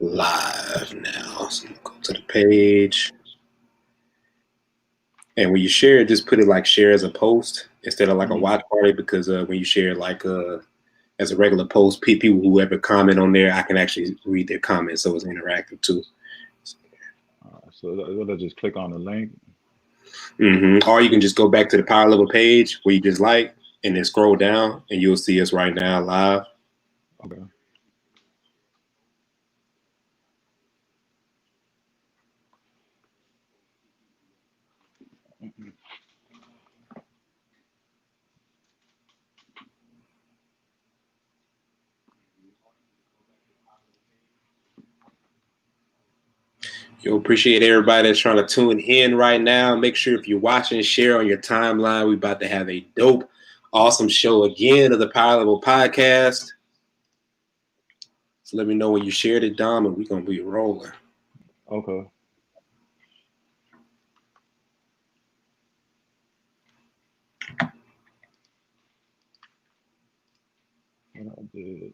live now. So go to the page. And when you share it, just put it like share as a post instead of like a watch party, because when you share like as a regular post, people who ever comment on there, I can actually read their comments, so it's interactive too. So I just click on the link. Or you can just go back to the Power Level page where you just like, and then scroll down, and you'll see us right now live. Okay. Yo, appreciate everybody that's trying to tune in right now. Make sure if you're watching, share on your timeline. We're about to have a dope, awesome show again of the Power Level Podcast. So let me know when you shared it, Dom, and we're going to be rolling. Okay. What I did.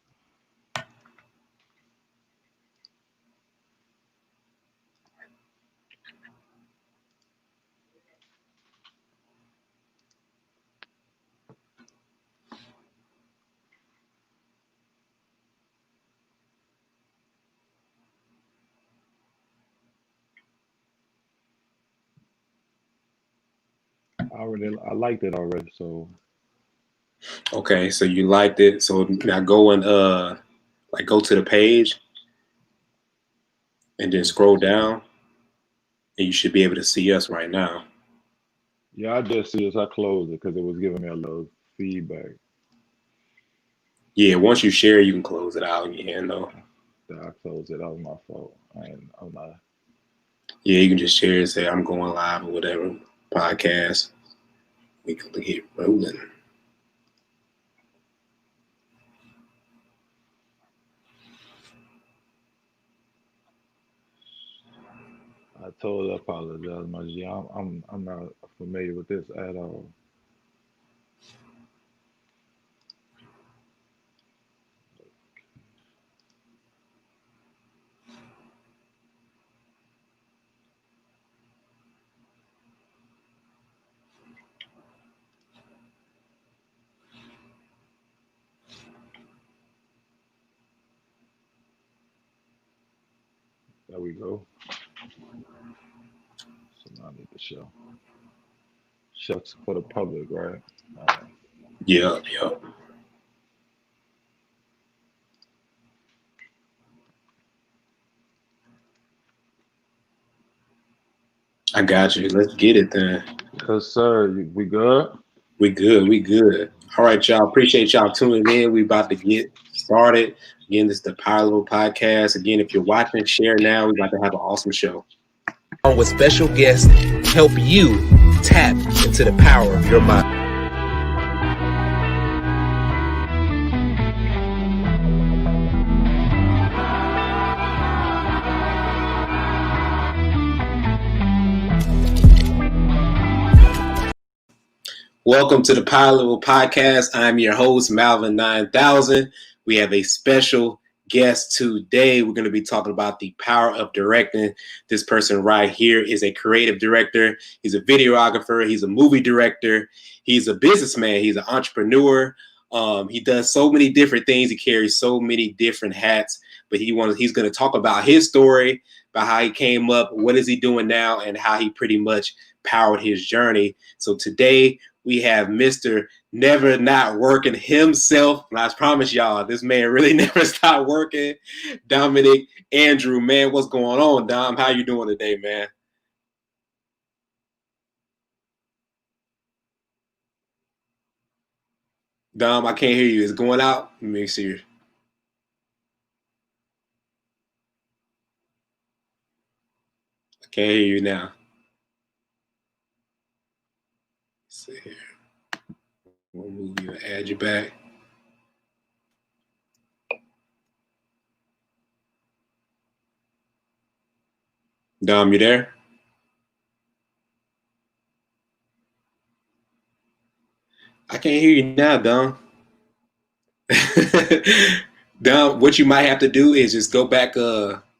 I liked it already, so. Okay, so you liked it. So now go and go to the page and then scroll down, and you should be able to see us right now. Yeah, I just see as I closed it because it was giving me a little feedback. Yeah, once you share, you can close it out in your hand though. I closed it. That was my fault. I'm not. Yeah, you can just share and say I'm going live or whatever podcast. We can get rolling. I totally apologize, my G. I'm not familiar with this at all. There we go. So now I need to show. Shucks for the public, right? Yep. I got you. Let's get it then. Yes, sir. We good? We good. All right, y'all. Appreciate y'all tuning in. We about to get started. Again, this is the Power Level Podcast. Again, if you're watching, share now. We're about to have an awesome show. With special guests, help you tap into the power of your mind. Welcome to the Power Level Podcast. I'm your host, Malvin 9000. We have a special guest today. We're going to be talking about the power of directing. This person right here is a creative director. He's a videographer. He's a movie director. He's a businessman. He's an entrepreneur. He does so many different things. He carries so many different hats. But he's going to talk about his story, about how he came up, what is he doing now, and how he pretty much powered his journey. So today we have Mr. Never Not Working himself. And I promise y'all, this man really never stopped working. Dominick Andrew, man, what's going on, Dom? How you doing today, man? Dom, I can't hear you. It's going out. Let me see. I can't hear you now. Let's see here. We'll move you and add you back. Dom, you there? I can't hear you now, Dom. Dom, what you might have to do is just go back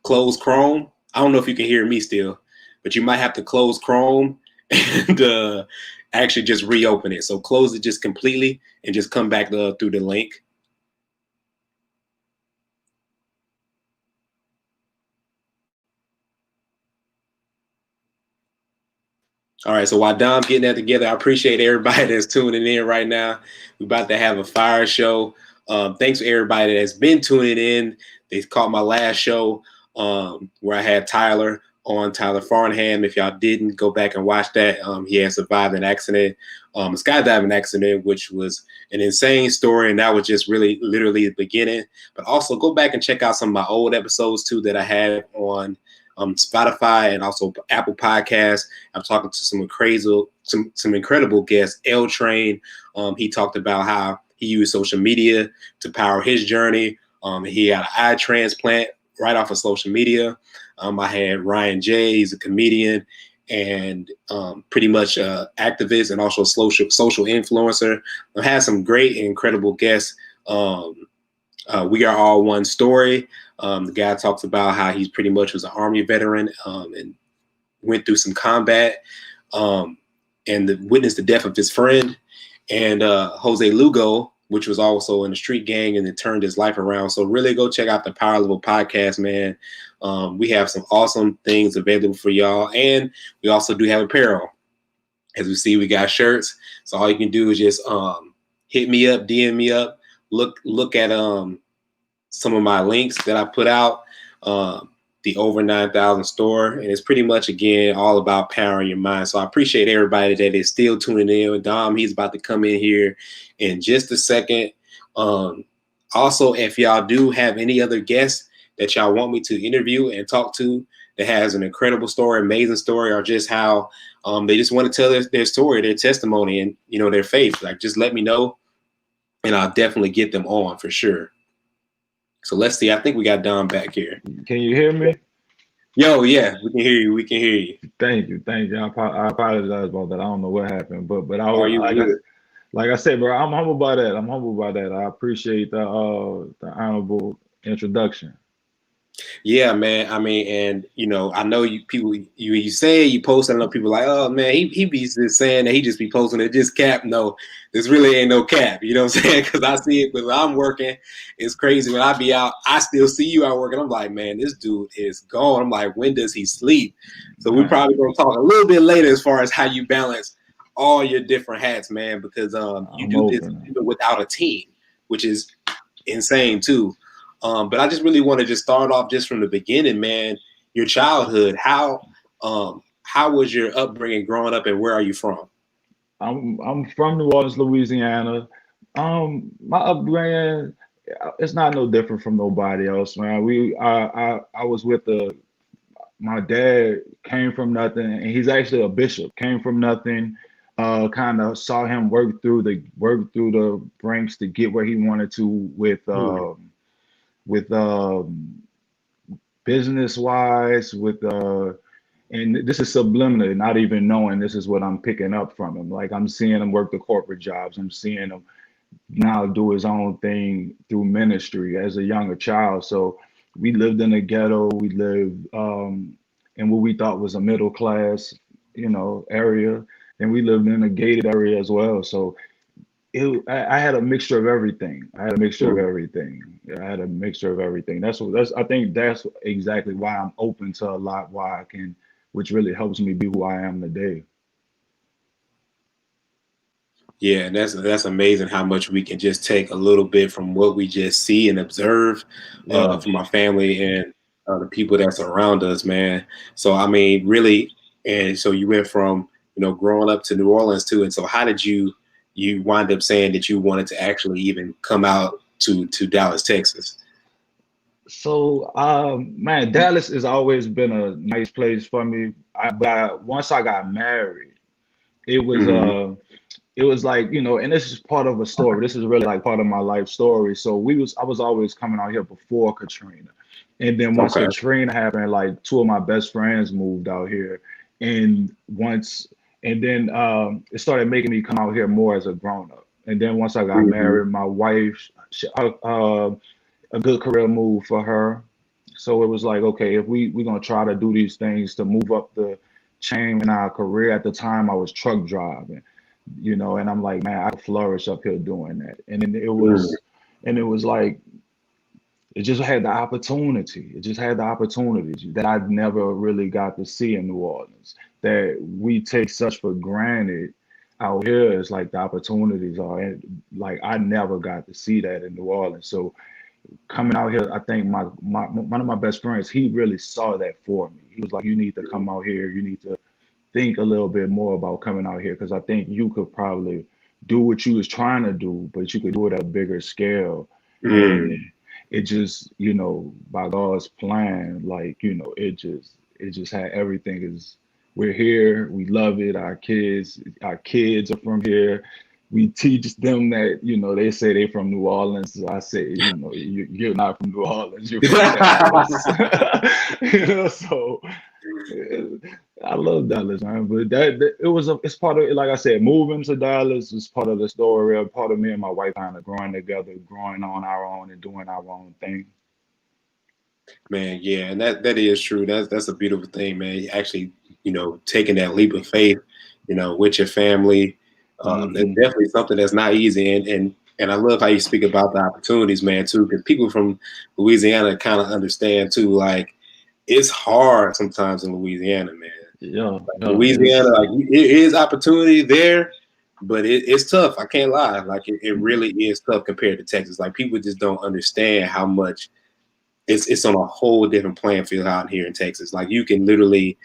close Chrome. I don't know if you can hear me still, but you might have to close Chrome and actually just reopen it. So close it just completely and just come back through the link. All right, so while Dom's getting that together, I appreciate everybody that's tuning in right now. We're about to have a fire show. Thanks for everybody that's been tuning in. They caught my last show where I had Tyler on, Tyler Farnham. If y'all didn't, go back and watch that. He had survived an accident, a skydiving accident, which was an insane story, and that was just really literally the beginning. But also go back and check out some of my old episodes too that I had on Spotify and also Apple Podcasts. I'm talking to some incredible guests. L Train, he talked about how he used social media to power his journey. He had an eye transplant right off of social media. I had Ryan J. He's a comedian and pretty much activist and also social influencer. I've had some great and incredible guests. We Are All One Story. The guy talks about how he pretty much was an Army veteran and went through some combat and witnessed the death of his friend. And Jose Lugo, which was also in the street gang and then turned his life around. So really go check out the Power Level podcast, man. We have some awesome things available for y'all. And we also do have apparel. As we see, we got shirts. So all you can do is just hit me up, DM me up, look at some of my links that I put out, the Over 9,000 store. And it's pretty much, again, all about powering your mind. So I appreciate everybody that is still tuning in. Dom, he's about to come in here in just a second. Also, if y'all do have any other guests that y'all want me to interview and talk to that has an incredible story, amazing story, or just how they just want to tell their story, their testimony, and, you know, their faith, like, just let me know and I'll definitely get them on for sure. So let's see. I think we got Dom back here. Can you hear me? Yo, yeah, we can hear you. We can hear you. Thank you. I apologize about that. I don't know what happened, but I Are you good? Like I said, bro, I'm humble by that. I appreciate the honorable introduction. Yeah, man. I mean, and you know, I know you people. You say you post, I know people like, oh man, he be just saying that he just be posting it, just cap. No, this really ain't no cap. You know what I'm saying? Because I see it. Because I'm working, it's crazy. When I be out, I still see you out working. I'm like, man, this dude is gone. I'm like, when does he sleep? So we're probably gonna talk a little bit later as far as how you balance all your different hats, man. Because you do this even without a team, which is insane too. But I just really want to just start off just from the beginning, man. Your childhood, how was your upbringing growing up, and where are you from? I'm from New Orleans, Louisiana. My upbringing, it's not no different from nobody else, man. I was with my dad came from nothing, and he's actually a bishop. Came from nothing. Kind of saw him work through the ranks to get where he wanted to with business wise, and this is subliminally, not even knowing this is what I'm picking up from him. Like, I'm seeing him work the corporate jobs. I'm seeing him now do his own thing through ministry as a younger child. So we lived in a ghetto. We lived in what we thought was a middle class, area. And we lived in a gated area as well. So I had a mixture of everything. I had a mixture of everything. I think that's exactly why I'm open to a lot, which really helps me be who I am today. Yeah, and that's amazing how much we can just take a little bit from what we just see and observe from our family and the people that's around us, man. So I mean, really, and so you went from growing up to New Orleans too, and so how did you wind up saying that you wanted to actually even come out to Dallas, Texas? So, man, Dallas has always been a nice place for me. But once I got married, it was like, and this is part of a story. This is really like part of my life story. So I was always coming out here before Katrina. And then once Katrina happened, like, two of my best friends moved out here. And then it started making me come out here more as a grown up. And then once I got married, my wife, a good career move for her. So it was like, okay, if we're gonna try to do these things to move up the chain in our career. At the time, I was truck driving, and I'm like, man, I could flourish up here doing that. And then Mm. it was like, it just had the opportunity. It just had the opportunities that I never really got to see in New Orleans, that we take such for granted out here. It's like the opportunities are, and like I never got to see that in New Orleans. So coming out here, I think my one of my best friends, he really saw that for me. He was like, you need to come out here. You need to think a little bit more about coming out here, because I think you could probably do what you was trying to do, but you could do it at a bigger scale. Mm. And it just, by God's plan, like, it just had everything. Is We're here, we love it. Our kids are from here. We teach them that, they say they from New Orleans. So I say, you're not from New Orleans, you're from Dallas. So I love Dallas, man. But it's part of, like I said, moving to Dallas is part of the story, a part of me and my wife kind of growing together, growing on our own and doing our own thing. Man, yeah, and that is true. That's a beautiful thing, man. Actually, taking that leap of faith, with your family, that's Hmm. definitely something that's not easy. And I love how you speak about the opportunities, man, too, because people from Louisiana kind of understand too. Like, it's hard sometimes in Louisiana, man. Yeah, Like, yeah, Louisiana, like it is opportunity there, but it's tough. I can't lie. Like it really is tough compared to Texas. Like people just don't understand how much it's on a whole different playing field out here in Texas. Like you can literally,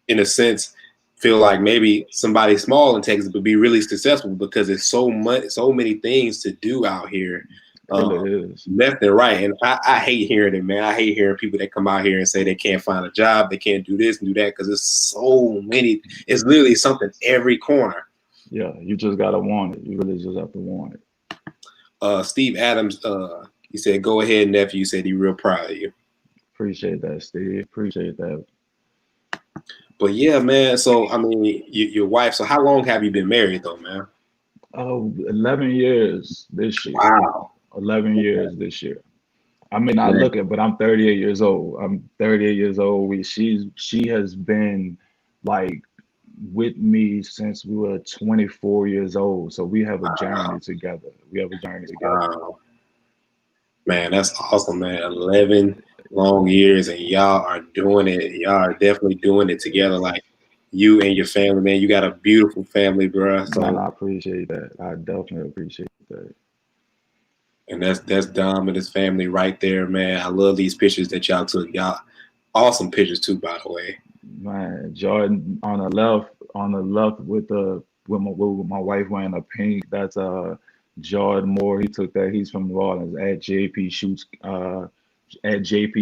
in a sense, feel like maybe somebody small in Texas would be really successful because there's so many things to do out here, it really is. left and right. And I hate hearing it, man. I hate hearing people that come out here and say they can't find a job, they can't do this and do that, because there's so many. It's literally something every corner. Yeah, you just gotta want it. You really just have to want it. Steve Adams, he said, "Go ahead, nephew." He said he's real proud of you. Appreciate that, Steve. Appreciate that. But yeah, man. So I mean, your wife. So how long have you been married, though, man? Oh, 11 years this year. Wow. 11 Okay. years this year. I may not Man. look it, but I'm 38 years old. I'm 38 years old. She has been like with me since we were 24 years old. So we have a journey Wow. together. We have a journey together. Wow. Man, that's awesome, man. 11 long years, and y'all are doing it. Y'all are definitely doing it together. Like you and your family, man. You got a beautiful family, bro. Man, So, I appreciate that. I definitely appreciate that. and that's Dom and his family right there, man. I love these pictures that y'all took. Y'all awesome pictures too, by the way. Man, Jordan on the left with my wife wearing a pink. That's Jordan Moore. He took that. He's from New Orleans at JP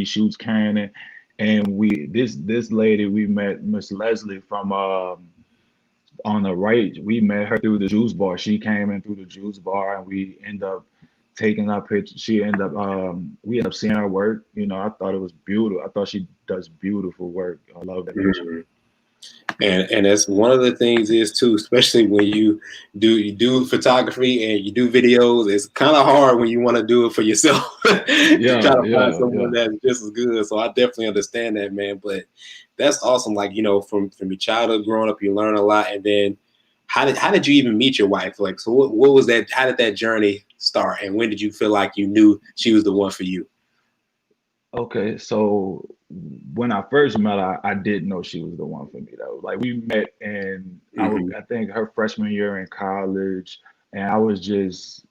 Shoots Cannon. And this lady we met, Miss Leslie from on the right. We met her through the juice bar. She came in through the juice bar, and we end up taking our picture. We end up seeing her work. I thought it was beautiful. I thought she does beautiful work. I love that picture. Mhm. And that's one of the things is too, especially when you do photography and you do videos. It's kind of hard when you want to do it for yourself to try Yeah, to find yeah, someone yeah. that's just as good. So I definitely understand that, man. But that's awesome. Like from your childhood growing up, you learn a lot. And then how did you even meet your wife? Like, so what was that? How did that journey start? And when did you feel like you knew she was the one for you? Okay, so when I first met her, I didn't know she was the one for me though. Like we met and Hmm. I think her freshman year in college, and I was just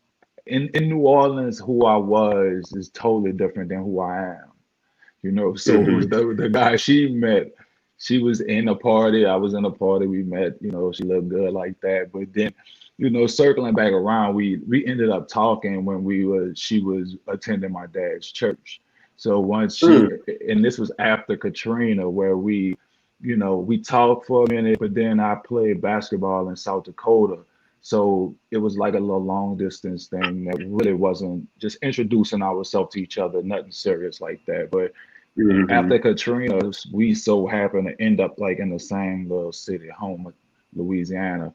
in New Orleans. Who I was is totally different than who I am. So Hmm. the guy she met, she was in a party, I was in a party, we met. She looked good like that. But then, circling back around, we ended up talking when she was attending my dad's church. So once and this was after Katrina, where we talked for a minute, but then I played basketball in South Dakota. So it was like a little long distance thing that really wasn't just introducing ourselves to each other, nothing serious like that. But Hmm. after Katrina, we so happened to end up like in the same little city, home of Louisiana.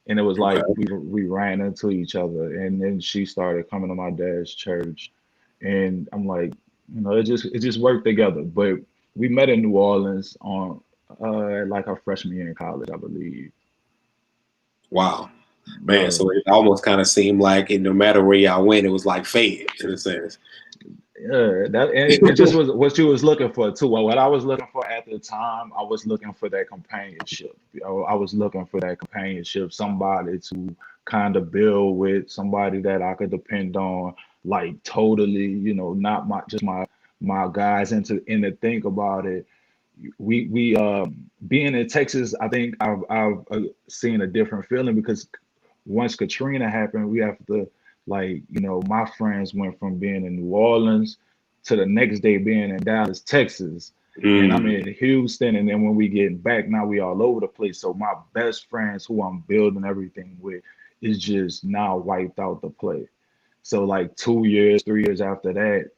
And it was like Okay. we ran into each other. And then she started coming to my dad's church. And I'm like, You know, it just worked together. But we met in New Orleans on like our freshman year in college, I believe. Wow, man. Yeah. So it almost kind of seemed like no matter where y'all went, it was like fate in a sense. Yeah, that and it just was what you was looking for too. What I was looking for at the time, I was looking for that companionship. I was looking for that companionship, somebody to kind of build with, somebody that I could depend on, like totally, you know, not my just my guys. And to think about it, we being in Texas, I think I've seen a different feeling because once Katrina happened, we have to, like, you know, my friends went from being in New Orleans to the next day being in Dallas, Texas. And I'm Mm, in Houston. And then when we get back, now we all over the place. So my best friends who I'm building everything with is just now wiped out the play. So like 2 years, 3 years after that,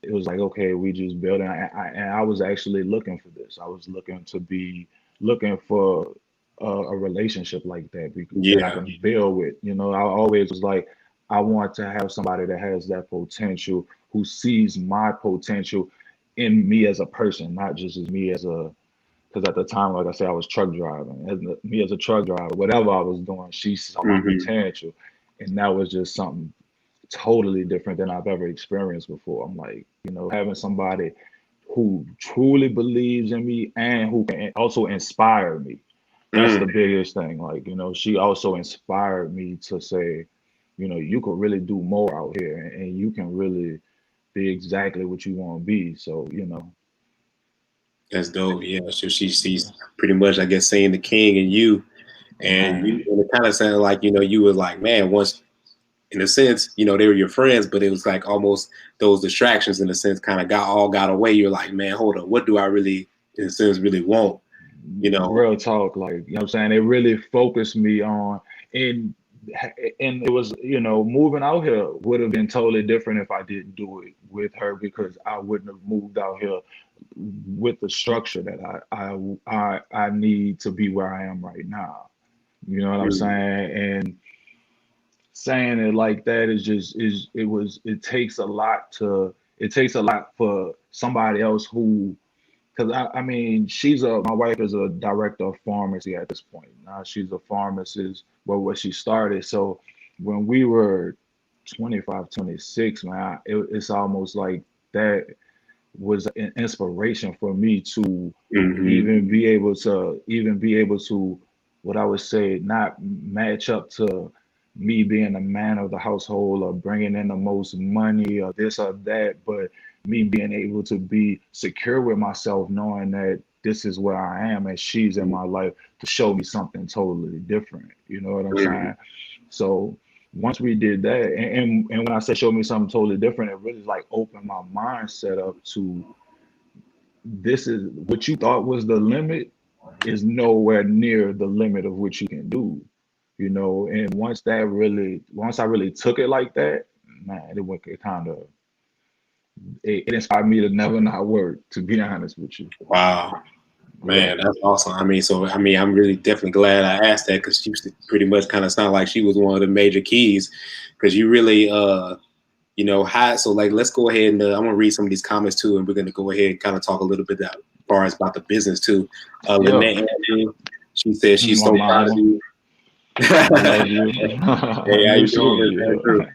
it was like, okay, we just building. And I was actually looking for this. I was looking for a relationship like that that I yeah. can build with. You know, I always was like, I want to have somebody that has that potential, who sees my potential in me as a person, not just as me as a. Because at the time, like I said, I was truck driving. Me as a truck driver, whatever I was doing, she saw my Hmm. potential, and that was just something totally different than I've ever experienced before. I'm like, you know, having somebody who truly believes in me and who can also inspire me. That's Mm, the biggest thing. Like, you know, she also inspired me to say, you know, you could really do more out here and you can really be exactly what you want to be. So, you know, that's dope. Yeah. So she's pretty much, I guess, saying the king and you. man, And it kind of sounded like, you were like, man, once in a sense, they were your friends, but it was like almost those distractions in a sense kind of got away. You're like, man, hold up, what do I really, in a sense, really want? You know? real talk, like, you know what I'm saying? It really focused me on, and and it was, you know, moving out here would have been totally different if I didn't do it with her, because I wouldn't have moved out here with the structure that I need to be where I am right now. You know what I'm Mm, saying? And saying it like that is just is it was it takes a lot to it takes a lot for somebody else who, because I mean, my wife is a director of pharmacy at this point. Now she's a pharmacist, well, what she started. So when we were 25, 26, man, it's almost like that was an inspiration for me to mm-hmm. even be able to, what I would say, not match up to me being the man of the household or bringing in the most money or this or that, but me being able to be secure with myself, knowing that this is where I am and she's in my life to show me something totally different. You know what I'm Mm-hmm. saying? So once we did that, and when I say show me something totally different, it really like opened my mindset up to, this is what you thought was the limit is nowhere near the limit of what you can do, you know. And once I really took it like that, man, it inspired me to never not work, to be honest with you. Wow. Yeah. Man, that's awesome. I'm really definitely glad I asked that, because she pretty much kind of sounded like she was one of the major keys, because you really, high. So like, let's go ahead and I'm gonna read some of these comments too, and we're gonna go ahead and kind of talk a little bit as far as about the business too. Yeah. Lynette Andrew, she says she's My so proud of mama, you. I love you. Hey, I how knew you she would doing, be Miss Andrew?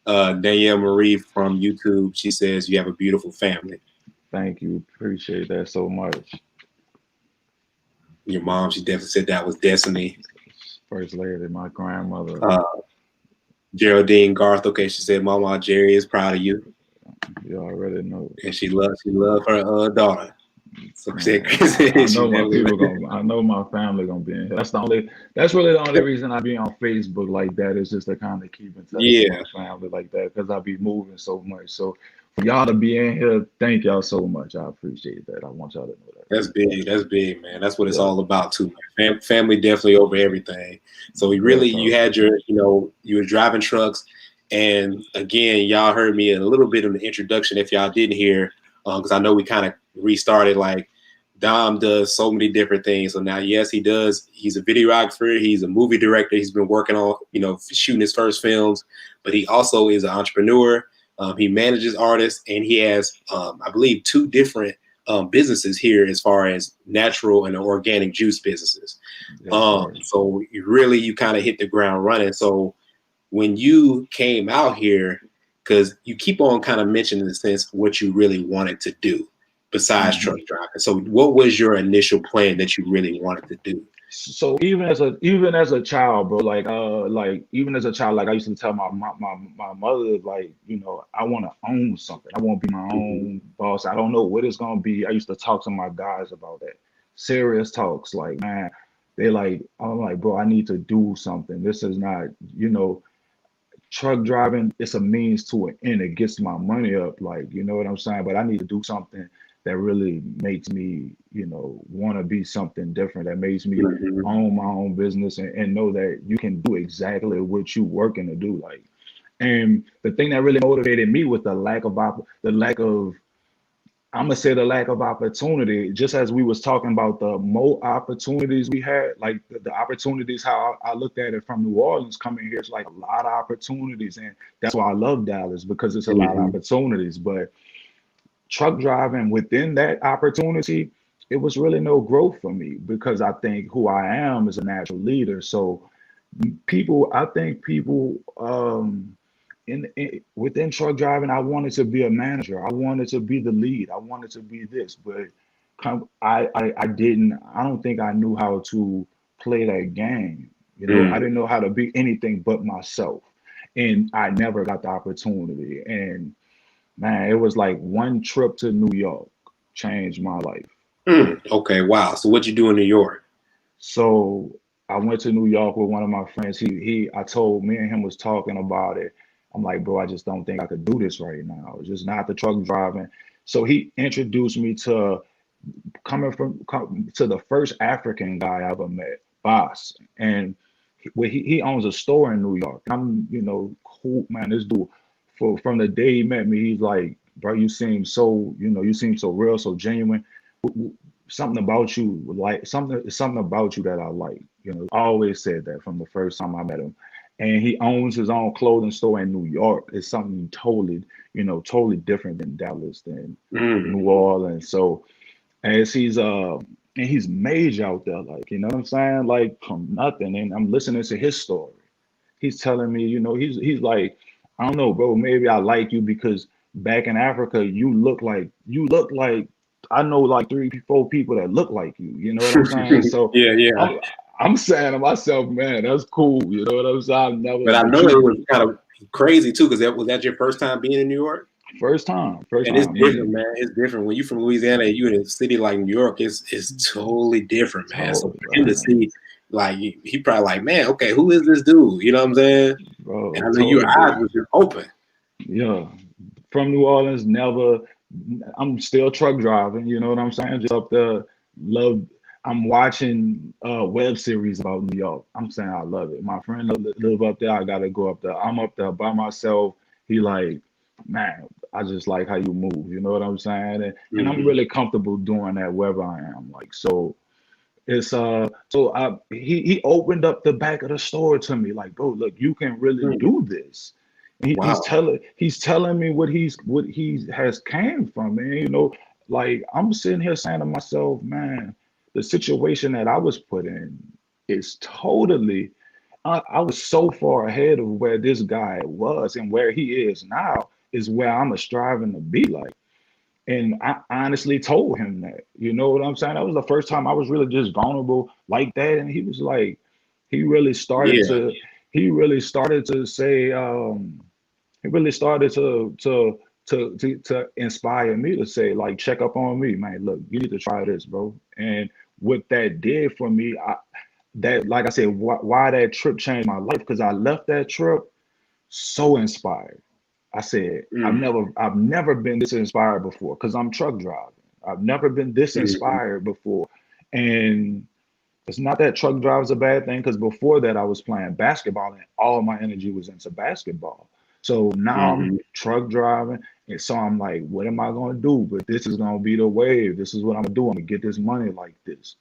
here. Danielle Marie from YouTube, she says you have a beautiful family. Thank you. Appreciate that so much. Your mom, she definitely said that was destiny. First lady, my grandmother. Uh, Geraldine Garth, okay, she said, Mama Jerry is proud of you, You already know. and she loves her daughter. So she Man, said I she know my definitely. people gonna, I know my family gonna be in here. That's really the only reason I be on Facebook like that, is just to kind of keep in touch with Yeah, my family like that, because I be moving so much. So for y'all to be in here, thank y'all so much. I appreciate that. I want y'all to know that. that's big. That's big, man. That's what it's Yeah, all about too, man. Family definitely over everything. So we real really, you talk. had you were driving trucks, and again, y'all heard me a little bit in the introduction. If y'all didn't hear, because I know we kind of restarted. Like, Dom does so many different things. So now, yes, he does. He's a videographer. He's a movie director. He's been working on, shooting his first films, but he also is an entrepreneur. He manages artists, and he has, I believe, 2 different businesses here as far as natural and organic juice businesses. Yes, sir. So you kind of hit the ground running. So when you came out here, because you keep on kind of mentioning in a sense what you really wanted to do besides truck driving. So what was your initial plan that you really wanted to do? So even as a child, bro, like even as a child, like I used to tell my mother, like, I want to own something. I want to be my Mm-hmm. own boss. I don't know what it's gonna be. I used to talk to my guys about that. Serious talks, like, man, I'm like, bro, I need to do something. This is not, truck driving. It's a means to an end. It gets my money up, like, you know what I'm saying? But I need to do something that really makes me, want to be something different, that makes me Mm-hmm. own my own business and know that you can do exactly what you working to do. Like, and the thing that really motivated me was I'm gonna say the lack of opportunity. Just as we was talking about the more opportunities we had, like the opportunities, how I looked at it from New Orleans coming here, it's like a lot of opportunities, and that's why I love Dallas, because it's a lot of Mm-hmm. opportunities. But truck driving, within that opportunity, it was really no growth for me, because I think who I am is a natural leader. So I think people, within truck driving, I wanted to be a manager. I wanted to be the lead. I wanted to be this, but I didn't. I don't think I knew how to play that game. I Mm-hmm. didn't know how to be anything but myself, and I never got the opportunity. And man, it was like one trip to New York changed my life. Okay, wow. So what you do in New York? So I went to New York with one of my friends. I told, me and him was talking about it. I'm like, bro, I just don't think I could do this right now. It's just not the truck driving. So he introduced me to to the first African guy I ever met, Boss, and he owns a store in New York. I'm, cool, man. This dude, from the day he met me, he's like, bro, you seem so real, so genuine. Something about you, like something about you that I like. I always said that from the first time I met him. And he owns his own clothing store in New York. It's something totally different than Dallas, than Mm. New Orleans. So as he's major out there, like, you know what I'm saying? Like, from nothing. And I'm listening to his story. He's telling me, he's like, I don't know, bro, maybe I like you because back in Africa, you look like I know like 3, 4 people that look like you. You know what I'm saying? So Yeah, yeah. I'm saying to myself, man, that's cool. You know what I'm saying? But I But know it was kind of crazy too, because was that your first time being in New York? first time, And it's different, me, man. It's different. When you from Louisiana and you in a city like New York, it's totally different, man. So told, for him to man, see, like, he probably like, man, okay, who is this dude? You know what I'm saying? And bro, I know your totally eyes different. was just open. Yeah, from New Orleans, never. I'm still truck driving. You know what I'm saying? Just up there, love. I'm watching web series about New York. I'm saying I love it. My friend live up there. I gotta go up there. I'm up there by myself. He like, man, I just like how you move. You know what I'm saying? And I'm Mm-hmm. really comfortable doing that wherever I am. Like, so it's so he opened up the back of the store to me, like, bro, look, you can really do this. And Wow. he's telling me what he has came from, man. Like, I'm sitting here saying to myself, man, the situation that I was put in is totally, I was so far ahead of where this guy was, and where he is now is where I'm striving to be like. And I honestly told him that. You know what I'm saying? That was the first time I was really just vulnerable like that. And he was like, he really started Yeah. to, he really started to say, he really started to inspire me to say, like, check up on me, man. Look, you need to try this, bro. And what that did for me, like I said, why that trip changed my life, because I left that trip so inspired. I said, I've Mm-hmm. never I've never been this inspired before, because I'm truck driving. I've never been this Mm-hmm. inspired before. And it's not that truck drive is a bad thing, because before that I was playing basketball and all my energy was into basketball. So now I'm Mm-hmm. truck driving. And so I'm like, what am I gonna do? But this is gonna be the wave. This is what I'm gonna do. I'm gonna get this money like this.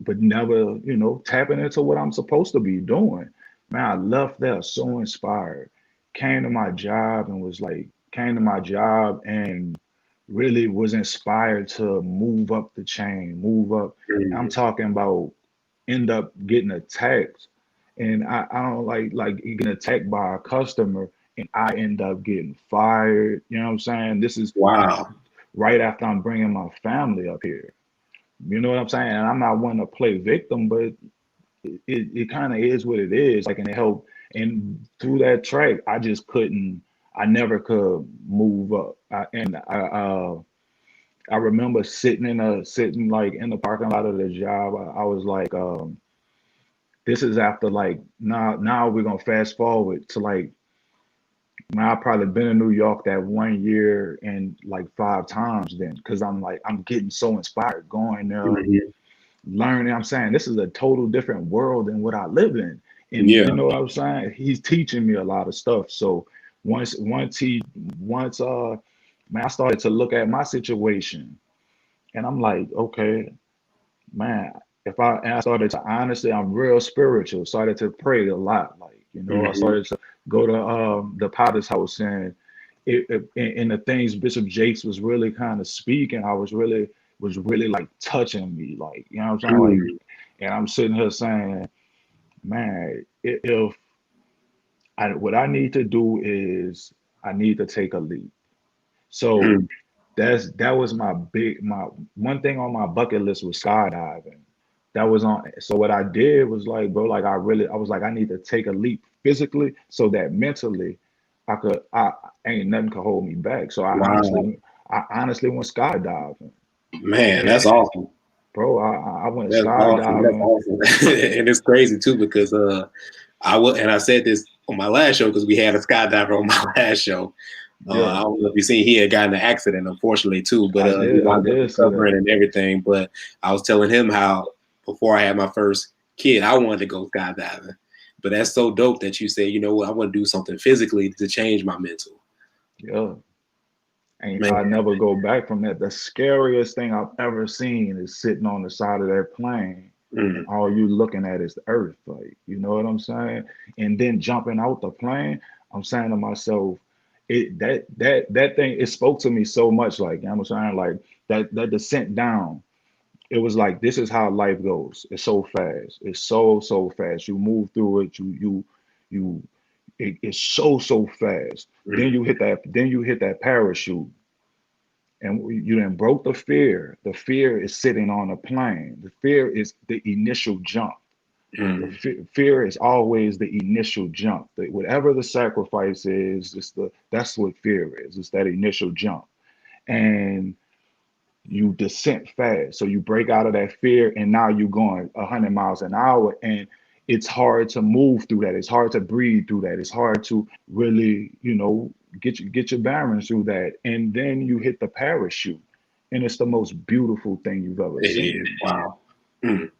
But never, tapping into what I'm supposed to be doing. Man, I left there so inspired. Came to my job and was like, came to my job and really was inspired to move up the chain, move up. I'm Mm. talking about end up getting attacked, and I don't like getting attacked by a customer, and I end up getting fired. You know what I'm saying? This is Wow. right after I'm bringing my family up here. You know what I'm saying? And I'm not one to play victim, but it kind of is what it is. Like, and it helped. And through that track, I just couldn't. I never could move up. I remember sitting like in the parking lot of the job. I was like, this is after like now we're gonna fast forward to like, man, I probably been in New York that 1 year and like 5 times then, because I'm like I'm getting so inspired going there, Mhm. learning. I'm saying this is a total different world than what I live in. And you Yeah. know what I'm saying? He's teaching me a lot of stuff. So once once he once man, I started to look at my situation and I'm like, okay, man, if I and I started to honestly, I'm real spiritual, started to pray a lot. Like, I Mhm. started to go to the Potter's house and and the things Bishop Jakes was really kind of speaking, I was really like touching me, like, you know what I'm saying? Like, Mm. and I'm sitting here saying, man, if what I need to do is I need to take a leap. So Mm. that was my one thing on my bucket list was skydiving. That was on. So what I did was like, bro, like I was like, I need to take a leap physically so that mentally I ain't nothing could hold me back. So Wow. I honestly went skydiving. Man, And that's awesome. bro, I went That's awesome. That's skydiving. awesome. And it's crazy too because I said this on my last show because we had a skydiver on my last show. Yeah, I don't know if you seen he had gotten in an accident, unfortunately too, but he I wound up did see that. recovering and everything. But I was telling him how before I had my first kid, I wanted to go skydiving. But that's so dope that you say, you know what, I want to do something physically to change my mental. Yeah. And Man. I never go back from that. The scariest thing I've ever seen is sitting on the side of that plane and Mm. all you looking at is the earth. Like, you know what I'm saying? And then jumping out the plane, I'm saying to myself, that thing, it spoke to me so much. Like, you know what I'm saying? Like that descent down, it was like this is how life goes. It's so fast. It's so fast. You move through it, you it's so fast. Mm. Then you hit that parachute and you then broke the fear. The fear is sitting on a plane. The fear is the initial jump. The Mm. fear is always the initial jump. Whatever the sacrifice is, that's what fear is. It's that initial jump, and you descent fast. So you break out of that fear, and now you're going 100 miles an hour, and it's hard to move through that. It's hard to breathe through that. It's hard to really, get your bearings through that. And then you hit the parachute, and it's the most beautiful thing you've ever It is. seen. Wow. Mm.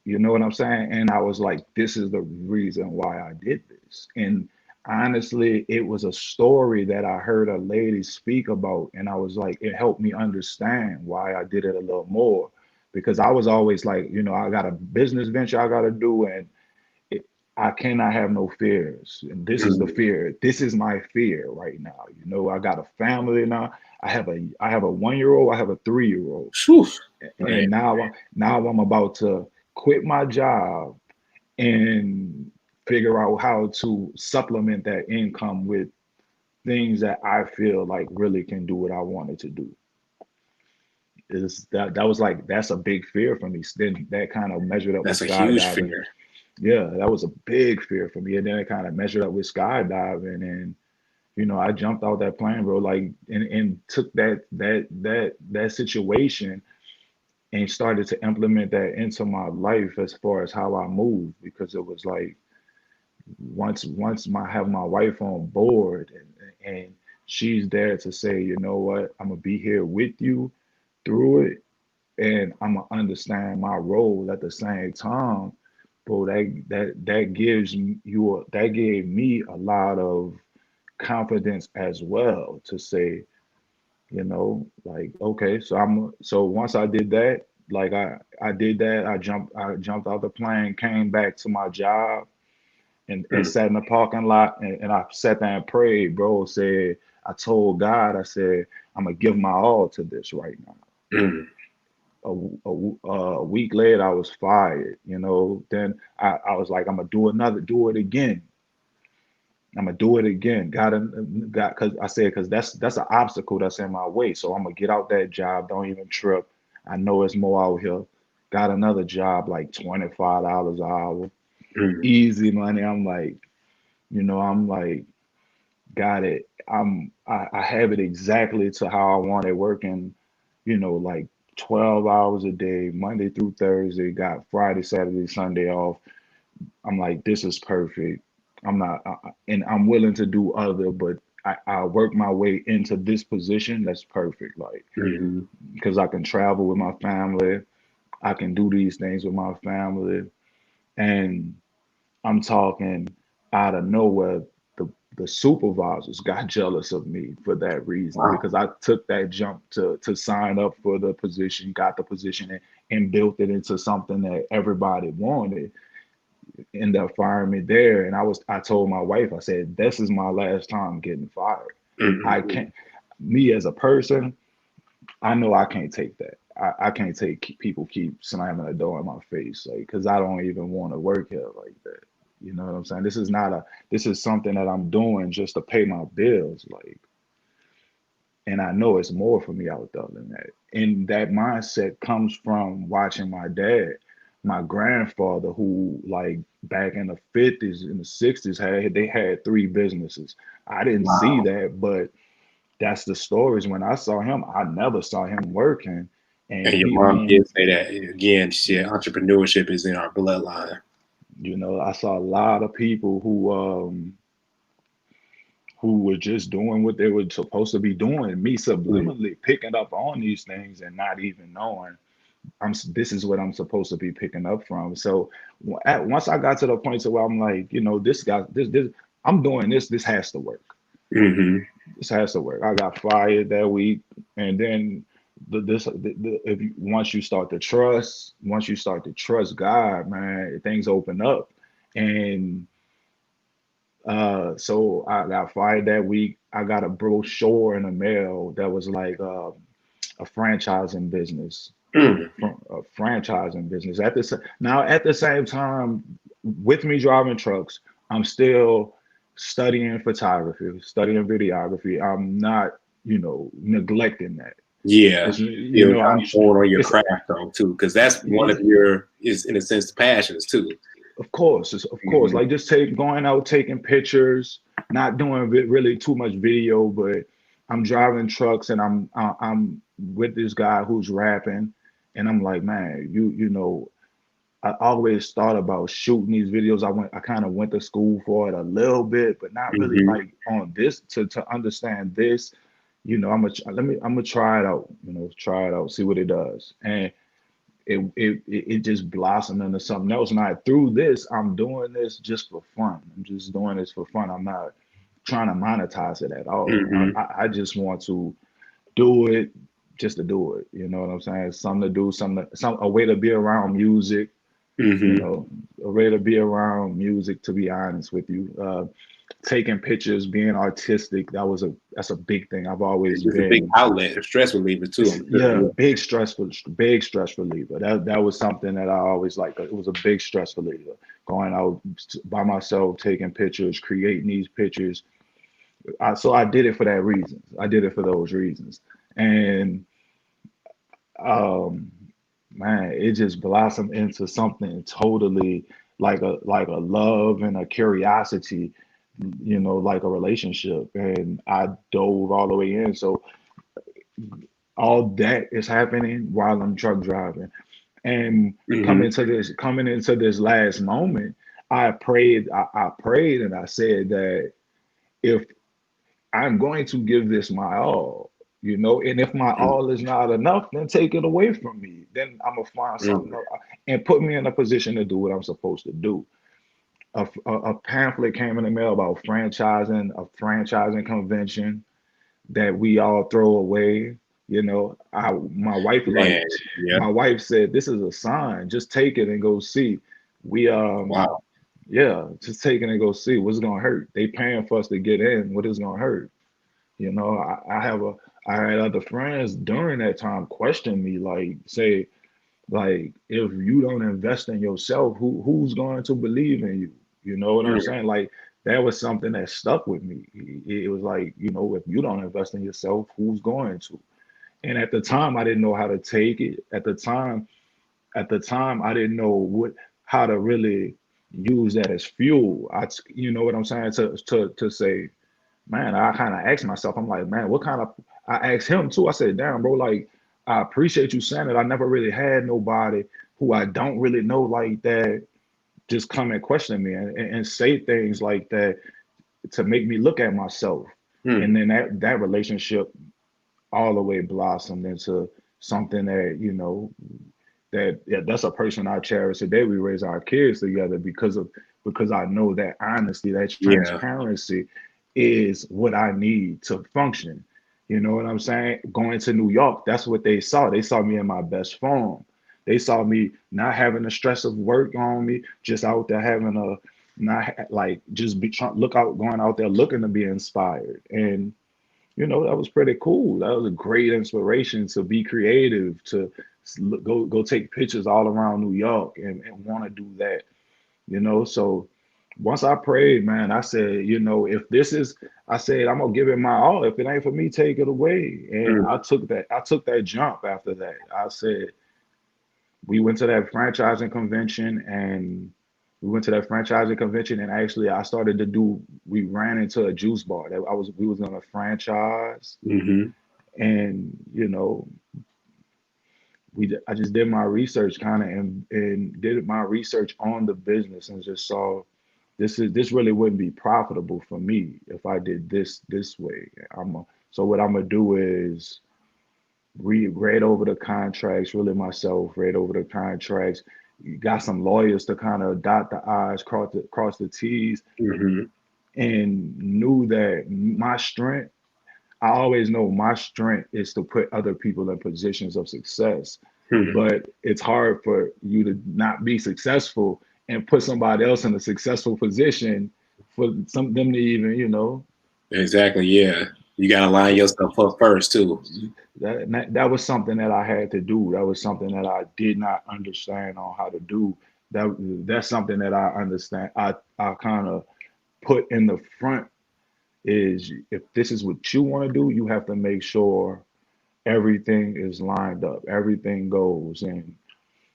You know what I'm saying? And I was like, this is the reason why I did this. And honestly, it was a story that I heard a lady speak about. And I was like, it helped me understand why I did it a little more. Because I was always like, I got a business venture I got to do, and it, I cannot have no fears. And this is the Mm. fear. This is my fear right now. I got a family now. I have a 1 year old. I have a 3 year old, Phew. Man. and now I'm about to quit my job and figure out how to supplement that income with things that I feel like really can do what I wanted to do. Is that was like that's a big fear for me. Then that kind of measured up with That's a huge skydiving. fear. Yeah, that was a big fear for me. And then it kind of measured up with skydiving, and I jumped out that plane, bro, like and took that situation and started to implement that into my life as far as how I move, because it was like once I have my wife on board, and she's there to say, you know what, I'm gonna be here with you through it, and I'm gonna understand my role at the same time. Bro, that that gave me a lot of confidence as well to say, like, okay, so once I did that, like I did that, I jumped out the plane, came back to my job, and Mm. sat in the parking lot, and I sat there and prayed, bro. Said I told God, I said, I'm gonna give my all to this right now. Mm. A week later, I was fired. Then I was like, I'm gonna do it again. I'm gonna do it again. Cause I said, cause that's an obstacle that's in my way. So I'm gonna get out that job. Don't even trip. I know it's more out here. Got another job like $25 an hour, Mm. easy money. I'm like, got it. I have it exactly to how I want it working. Like 12 hours a day, Monday through Thursday. Got Friday, Saturday, Sunday off. I'm like, this is perfect. I'm not, and I'm willing to do other, but I work my way into this position. That's perfect. Like, Mm. because I can travel with my family, I can do these things with my family, and I'm talking out of nowhere. The the supervisors got jealous of me for that reason Wow. because I took that jump to sign up for the position, got the position, and built it into something that everybody wanted. End up firing me there, and I told my wife, I said, this is my last time getting fired. I Mm. can't. Me as a person, I know I can't take that. I can't take people keep slamming the door in my face, like, because I don't even want to work here like that. You know what I'm saying? This is something that I'm doing just to pay my bills, like, and I know it's more for me out there than that. And that mindset comes from watching my dad, my grandfather, who, like, back in the 50s and the 60s had three businesses. I didn't see Wow. that, but that's the stories. When I saw him, I never saw him working. And And your mom did say that again. Shit, entrepreneurship is in our bloodline. I saw a lot of people who were just doing what they were supposed to be doing, me Mm. subliminally picking up on these things and not even knowing this is what I'm supposed to be picking up from. So once I got to the point to where I'm like, this guy, this, I'm doing this. This has to work. Mm-hmm. This has to work. I got fired that week, and then once you start to trust God, man, things open up, and so I got fired that week. I got a brochure in the mail that was like a franchising business, Mm. a franchising business. At the same time, with me driving trucks, I'm still studying photography, studying videography. I'm not, neglecting that. Yeah. It's, Still kind I'm. of going on your It's craft though too, because that's one of your is in a sense passions too. of course, Mm-hmm. like just going out, taking pictures, not doing really too much video, but I'm driving trucks and I'm with this guy who's rapping, and I'm like, man, I always thought about shooting these videos. I kind of went to school for it a little bit, but not really Mm-hmm. like on this to understand this. I'm gonna try it out. Try it out, see what it does, and it just blossomed into something else. And through this, I'm doing this just for fun. I'm just doing this for fun. I'm not trying to monetize it at all. Mm-hmm. I just want to do it just to do it. You know what I'm saying? Something to do, a way to be around music, you Mm-hmm. know, a way to be around music, to be honest with you. Taking pictures, being artistic, that's a big thing. I've always It's a big been. outlet, a stress reliever too. I'm sure. Yeah, big stress reliever. That was something that I always liked. It was a big stress reliever. Going out by myself, taking pictures, creating these pictures. So I did it for that reason. I did it for those reasons. And um, man, it just blossomed into something totally like a love and a curiosity, like a relationship. And I dove all the way in. So all that is happening while I'm truck driving. And Mm-hmm. coming into this last moment, I prayed and I said that if I'm going to give this my all, and if my all is not enough, then take it away from me. Then I'm gonna find something Mm-hmm. else and put me in a position to do what I'm supposed to do. A pamphlet came in the mail about a franchising convention that we all throw away. My wife Man, liked. yeah. My wife said, "This is a sign. Just take it and go see." We Wow. Yeah, just take it and go see. What's gonna hurt? They paying for us to get in. What is gonna hurt? You know, I had other friends during that time question me, like say, like if you don't invest in yourself, who's going to believe in you? You know what I'm Mm. saying? Like that was something that stuck with me. It was like, you know, if you don't invest in yourself, who's going to? And at the time, I didn't know how to take it. At the time, I didn't know how to really use that as fuel. You know what I'm saying? To say, man, I kind of asked myself, I'm like, man, what kind of, I asked him too. I said, damn, bro, like, I appreciate you saying it. I never really had nobody who I don't really know like that just come and question me and say things like that to make me look at myself. Mm. And then that relationship all the way blossomed into something that, you know, that's a person I cherish today. We raise our kids together because I know that honesty, that Yeah. transparency is what I need to function. You know what I'm saying? Going to New York, that's what they saw. They saw me in my best form. They saw me not having the stress of work on me, just out there having a not like just be trying look out going out there looking to be inspired. And you know, that was pretty cool. That was a great inspiration to be creative, to go take pictures all around New York and want to do that, you know. So once I prayed, man, I said, you know, if this is, I said, I'm gonna give it my all. If it ain't for me, take it away. And Mm. I took that jump after that. I said, we went to that franchising convention and actually I started to do we ran into a juice bar that we was gonna franchise. Mm-hmm. And you know, I just did my research kind of and did my research on the business and just saw this really wouldn't be profitable for me if I did this way. So what I'm gonna do is read over the contracts, really myself, read over the contracts. You got some lawyers to kind of dot the I's, cross the T's, Mm-hmm. and knew that my strength, I always know my strength is to put other people in positions of success. Mm. But it's hard for you to not be successful and put somebody else in a successful position for them to even, you know, Exactly. Yeah. You gotta line so yourself up first too. that was something that I had to do. That was something that I did not understand on how to do. That's something that I understand. I kind of put in the front is if this is what you want to do, you have to make sure everything is lined up, everything goes. And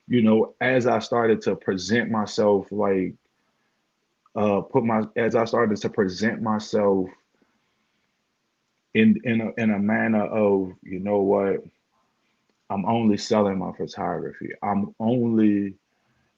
you know, as I started to present myself, like as I started to present myself in a manner of, you know what, I'm only selling my photography. I'm only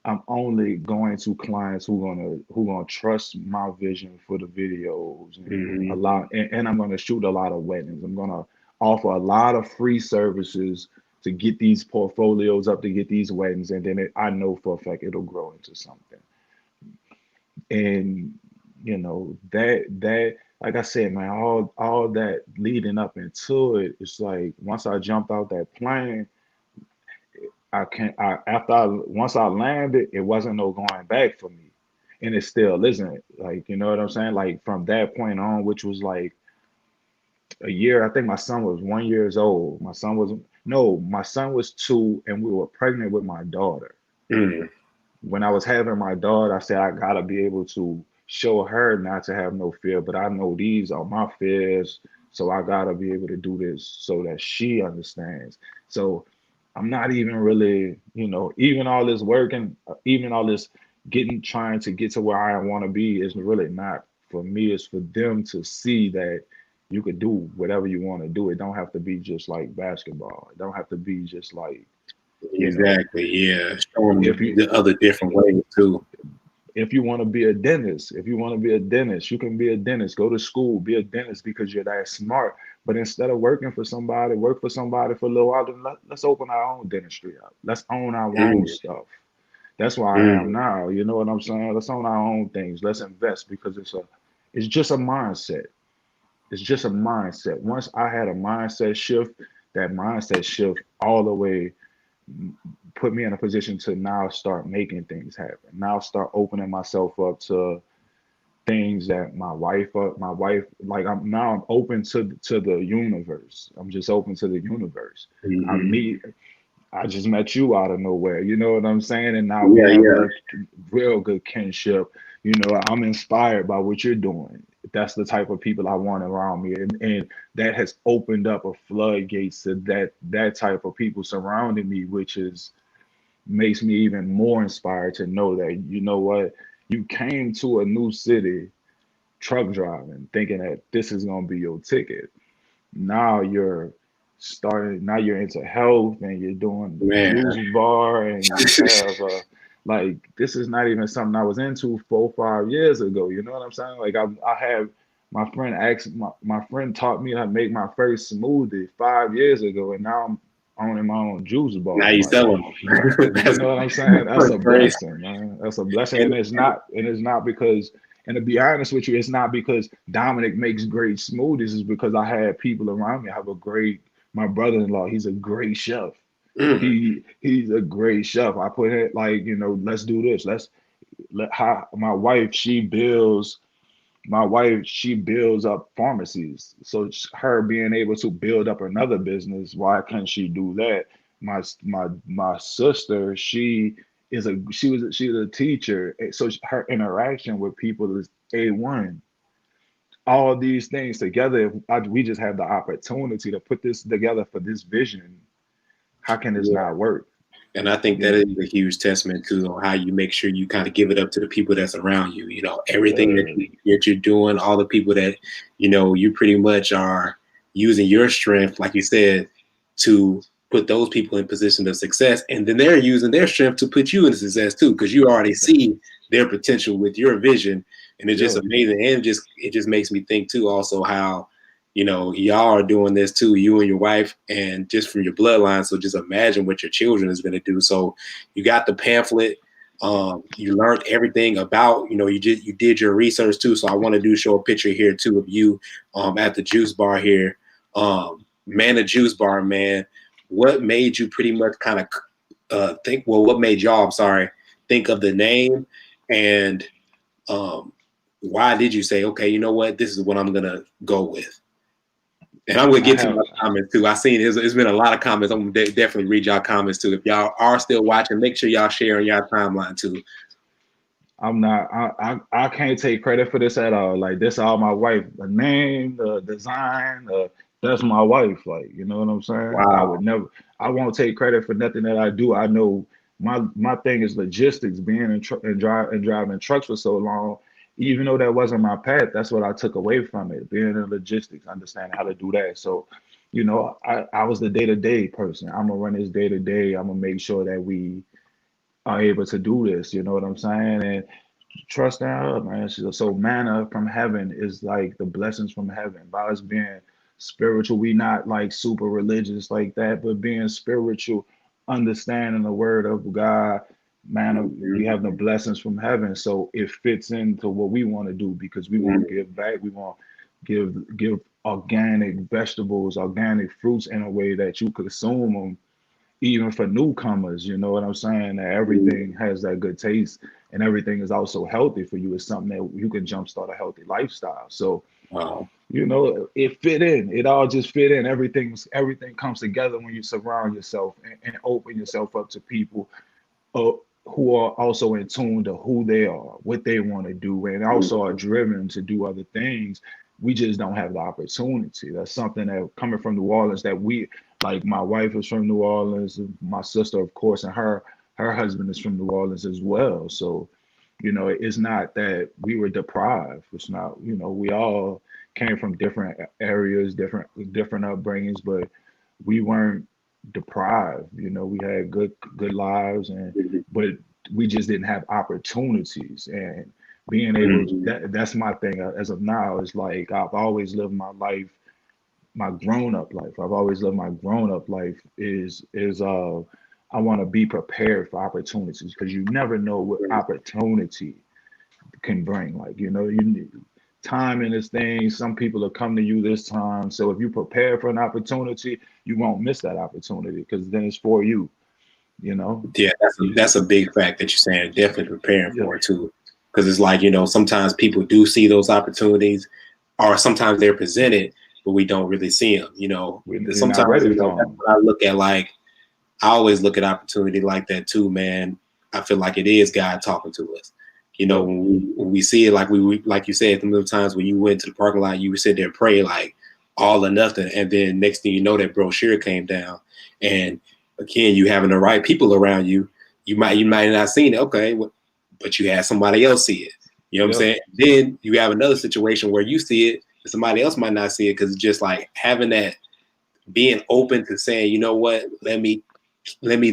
going to clients who gonna trust my vision for the videos and Mm-hmm. and I'm gonna shoot a lot of weddings. I'm gonna offer a lot of free services to get these portfolios up to get these weddings, and then I know for a fact it'll grow into something. And you know that like I said, man, all that leading up into it, it's like once I jumped out that plane, I can't. Once I landed, it wasn't no going back for me, and it still isn't. Like you know what I'm saying? Like from that point on, which was like a year. I think my son was 1 years old. My son was no, my son was two, and we were pregnant with my daughter. Mm. When I was having my daughter, I said I gotta be able to show her not to have no fear, but I know these are my fears, so I gotta be able to do this so that she understands. So I'm not even really, you know, even all this working, even all this trying to get to where I want to be is really not for me. It's for them to see that you could do whatever you want to do. It don't have to be just like basketball. It don't have to be just like, you know, Exactly. Yeah. Show them if you the other different ways too. if you want to be a dentist, if you want to be a dentist, you can be a dentist. Go to school, be a dentist because you're that smart. But instead of working for somebody, work for somebody for a little while. Then let's open our own dentistry up. Let's own our own Mm. stuff. That's where I am Mm. now. You know what I'm saying? Let's own our own things. Let's invest because it's just a mindset. It's just a mindset. Once I had a mindset shift, that mindset shift all the way put me in a position to now start making things happen. Now start opening myself up to things that my wife, like I'm open to the universe. I'm just open to the universe. I Mm-hmm. meet I just met you out of nowhere. You know what I'm saying? And now we Yeah, have yeah. a real good kinship. You know, I'm inspired by what you're doing. That's the type of people I want around me. And that has opened up a floodgates to that type of people surrounding me, which is makes me even more inspired to know that, you know what, you came to a new city truck driving, thinking that this is gonna be your ticket. Now you're now you're into health and you're doing Man. juice bar and you have like this is not even something I was into 4 or 5 years ago. You know what I'm saying? Like I have my friend my friend taught me how to make my first smoothie 5 years ago, and now I'm owning my own juice Now bar. you Like, selling them. you know what I'm saying? That's That's a crazy. blessing, man. That's a blessing. And, And it's not because, and to be honest with you, it's not because Dominic makes great smoothies, it's because I had people around me. I have a great my brother-in-law, he's a great chef. mm, He's a great chef. I put it like, you know, let's do this. Let's let how my wife, she builds up pharmacies. So her being able to build up another business, why can't she do that? My sister, she's a teacher, so her interaction with people is A1. All these things together, if we just have the opportunity to put this together for this vision, how can this yeah. not work? And I think You that know, is a huge testament to how you make sure you kind of give it up to the people that's around you. You know, everything yeah, that you're doing, all the people that, you know, you pretty much are using your strength, like you said, to put those people in position of success. And then they're using their strength to put you in success too, because you already see their potential with your vision. And it's just yeah, amazing. And it just makes me think too also how, you know, y'all are doing this too, you and your wife, and just from your bloodline. So just imagine what your children is going to do. So you got the pamphlet. You learned everything about, you know, you did your research too. So I want to show a picture here too of you at the juice bar here. Man, the juice bar, man. What made you pretty much kind of think? Well, what made y'all? I'm sorry, think of the name, and um, why did you say, okay, you know what, this is what I'm gonna go with? And I'm gonna I get to have my comments too. I seen it's been a lot of comments. I'm gonna definitely read y'all comments too. If y'all are still watching, make sure y'all share on y'all timeline too. I'm not. I can't take credit for this at all. Like this, all my wife. The name, the design, that's my wife. Like you know what I'm saying. I Wow. would never. I won't take credit for nothing that I do. I know my thing is logistics. Being driving trucks for so long, even though that wasn't my path, that's what I took away from it. Being in logistics, understanding how to do that. So, you know, I was the day to day person. I'm gonna run this day to day. I'm gonna make sure that we are able to do this. You know what I'm saying? And trust in her, man. So manna from heaven is like the blessings from heaven. By us being spiritual, we not like super religious like that, but being spiritual, understanding the word of God, manna, we Mhm. have the blessings from heaven. So it fits into what we want to do because we want to give back. We want to give organic vegetables, organic fruits in a way that you consume them even for newcomers, you know what I'm saying? That everything has that good taste and everything is also healthy for you. It's something that you can jumpstart a healthy lifestyle. So, Wow. you know, it fit in. It all just fit in. Everything comes together when you surround yourself and open yourself up to people uh, who are also in tune to who they are, what they want to do, and also are driven to do other things. We just don't have the opportunity. That's something that coming from New Orleans that we like. My wife is from New Orleans, my sister, of course, and her husband is from New Orleans as well. So, you know, it's not that we were deprived. It's not, you know, we all came from different areas, different upbringings, but we weren't deprived. You know, we had good lives, and but we just didn't have opportunities. And being able that's my thing as of now is like I've always lived my life, my grown up life. I've always lived my grown up life is I want to be prepared for opportunities because you never know what opportunity can bring. Like, you know, you need time in this thing. Some people will come to you this time. So if you prepare for an opportunity, you won't miss that opportunity because then it's for you, you know? Yeah, You, that's a big fact that you're saying. Definitely preparing yeah. for it too. because it's like, sometimes people do see those opportunities, or sometimes they're presented, but we don't really see them. You're not Sometimes ready that's for them. what I look at. Like, I always look at opportunity like that too, man. I feel like it is God talking to us. Yep. When we see it, like like you said, the middle times when you went to the parking lot, you would sit there and pray like all or nothing, and then next thing you know, that brochure came down, and again, you having the right people around you, you might not seen it, okay, but you had somebody else see it. You know what I'm saying? Then you have another situation where you see it, and somebody else might not see it, because it's just like having that, being open to saying, you know what, let me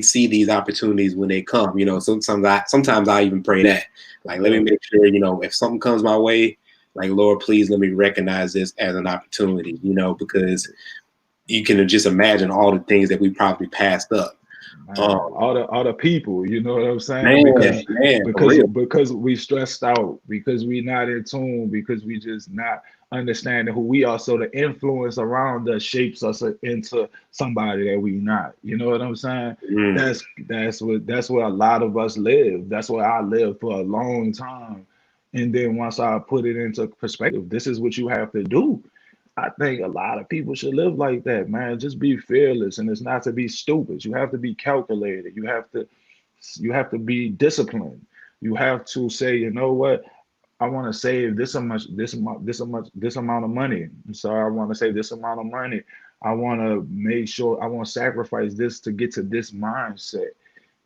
see these opportunities when they come. Sometimes I even pray that, like, let me make sure, if something comes my way, like, Lord, please let me recognize this as an opportunity, because you can just imagine all the things that we probably passed up. All the people, you know what I'm saying? Man, for real. Because we stressed out, because we not in tune, because we just not understanding who we are. So the influence around us shapes us into somebody that we not. You know what I'm saying? Mm. That's where a lot of us live. That's where I lived for a long time. And then once I put it into perspective, this is what you have to do. I think a lot of people should live like that, man. Just be fearless, and it's not to be stupid. You have to be calculated. You have to be disciplined. You have to say, you know what? I want to save this amount of money. So I want to save this amount of money. I want to make sure I want to sacrifice this to get to this mindset.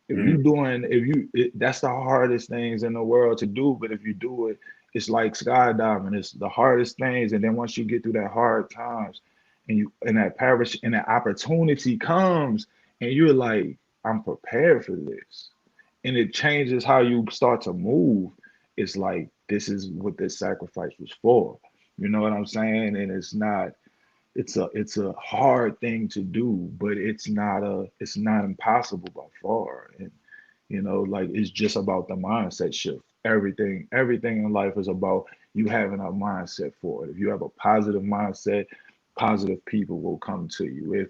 Mm. That's the hardest things in the world to do, but if you do it, it's like skydiving. It's the hardest things, and then once you get through that hard times, and that opportunity comes, and you're like, I'm prepared for this, and it changes how you start to move. It's like, this is what this sacrifice was for. You know what I'm saying? And it's a hard thing to do, but it's not impossible by far. And like, it's just about the mindset shift. Everything in life is about you having a mindset for it. If you have a positive mindset, positive people will come to you. If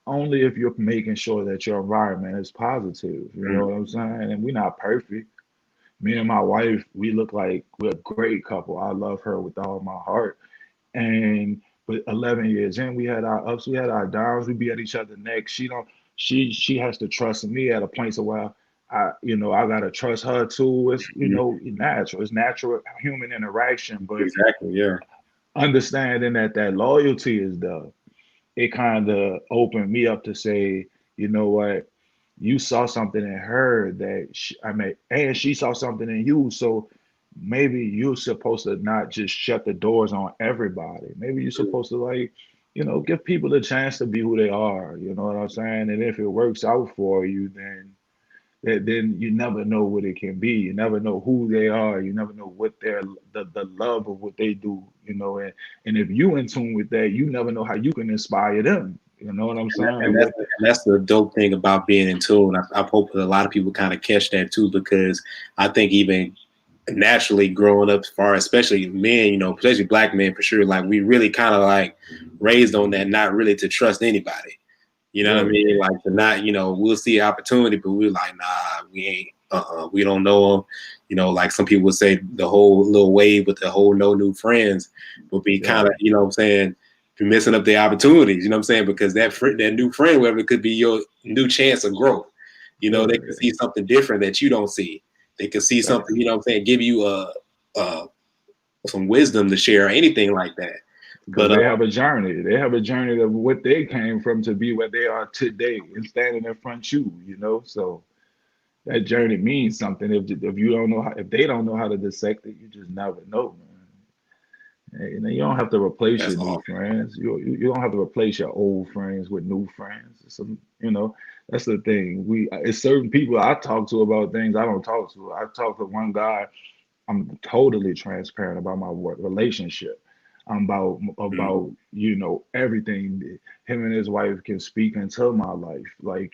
only if you're making sure that your environment is positive. You know Mm. what I'm saying? And we're not perfect. Me and my wife, we look like we're a great couple. I love her with all my heart. And but 11 years in, we had our ups, we had our downs. We be at each other next. She don't. She has to trust me at a point to where I gotta trust her too. It's Mm. natural. It's natural human interaction. But Exactly. Yeah. understanding that loyalty is it kind of opened me up to say, you know what, you saw something in her and she saw something in you. So maybe you're supposed to not just shut the doors on everybody. Maybe you're supposed to, like, give people a chance to be who they are. You know what I'm saying? And if it works out for you, then you never know what it can be. You never know who they are. You never know what the love of what they do. And if you in tune with that, you never know how you can inspire them. You know what I'm And, that, saying? and that's and that's the dope thing about being in tune. I hope that a lot of people kind of catch that too, because I think even naturally growing up, as far especially men, especially black men for sure, like, we really kind of like raised on that, not really to trust anybody. You know what I Yeah. mean? Like, to not, we'll see opportunity, but we're like, nah, we ain't, we don't know them. Like some people would say, the whole little wave with the whole no new friends would be Yeah. kind of, what I'm saying, you're missing up the opportunities, you know what I'm saying? Because that new friend, whatever, could be your new chance of growth. Yeah. They could see something different that you don't see. They could see something, Facts. what I'm saying, give you some wisdom to share or anything like that. Because But they have a journey. They have a journey of what they came from to be where they are today and standing in front of you. So that journey means something. If you don't know how, if they don't know how to dissect it, you just never know, man. And you don't have to replace that's your new all. friends. You don't have to replace your old friends with new friends. That's the thing. It's certain people I talk to about things I don't talk to. I talk to one guy. I'm totally transparent about my work relationship. Mm. About everything. Him and his wife can speak into my life. Like,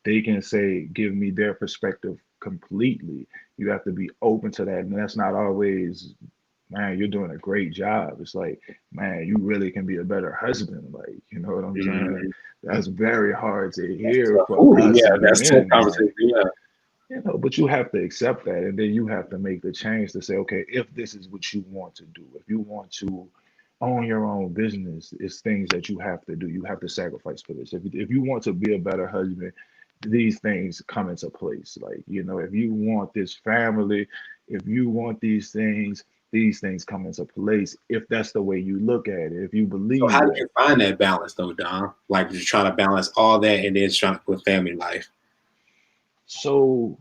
they can say, give me their perspective completely. You have to be open to that, and that's not always, man, you're doing a great job. It's like, man, you really can be a better husband. Like, you know what I'm saying? Mm. That's very hard to That's hear tough. for Ooh, us yeah, as that's tough men. Like, conversation. Yeah. You know, but you have to accept that, and then you have to make the change to say, okay, if this is what you want to do, if you want to own your own business, it's things that you have to do. You have to sacrifice for this. If you want to be a better husband, these things come into place. Like, you know, if you want this family, if you want these things come into place. If that's the way you look at it, if you So how believe do that. you find that balance though, Dom? Like you're trying to balance all that and then trying to put family life. So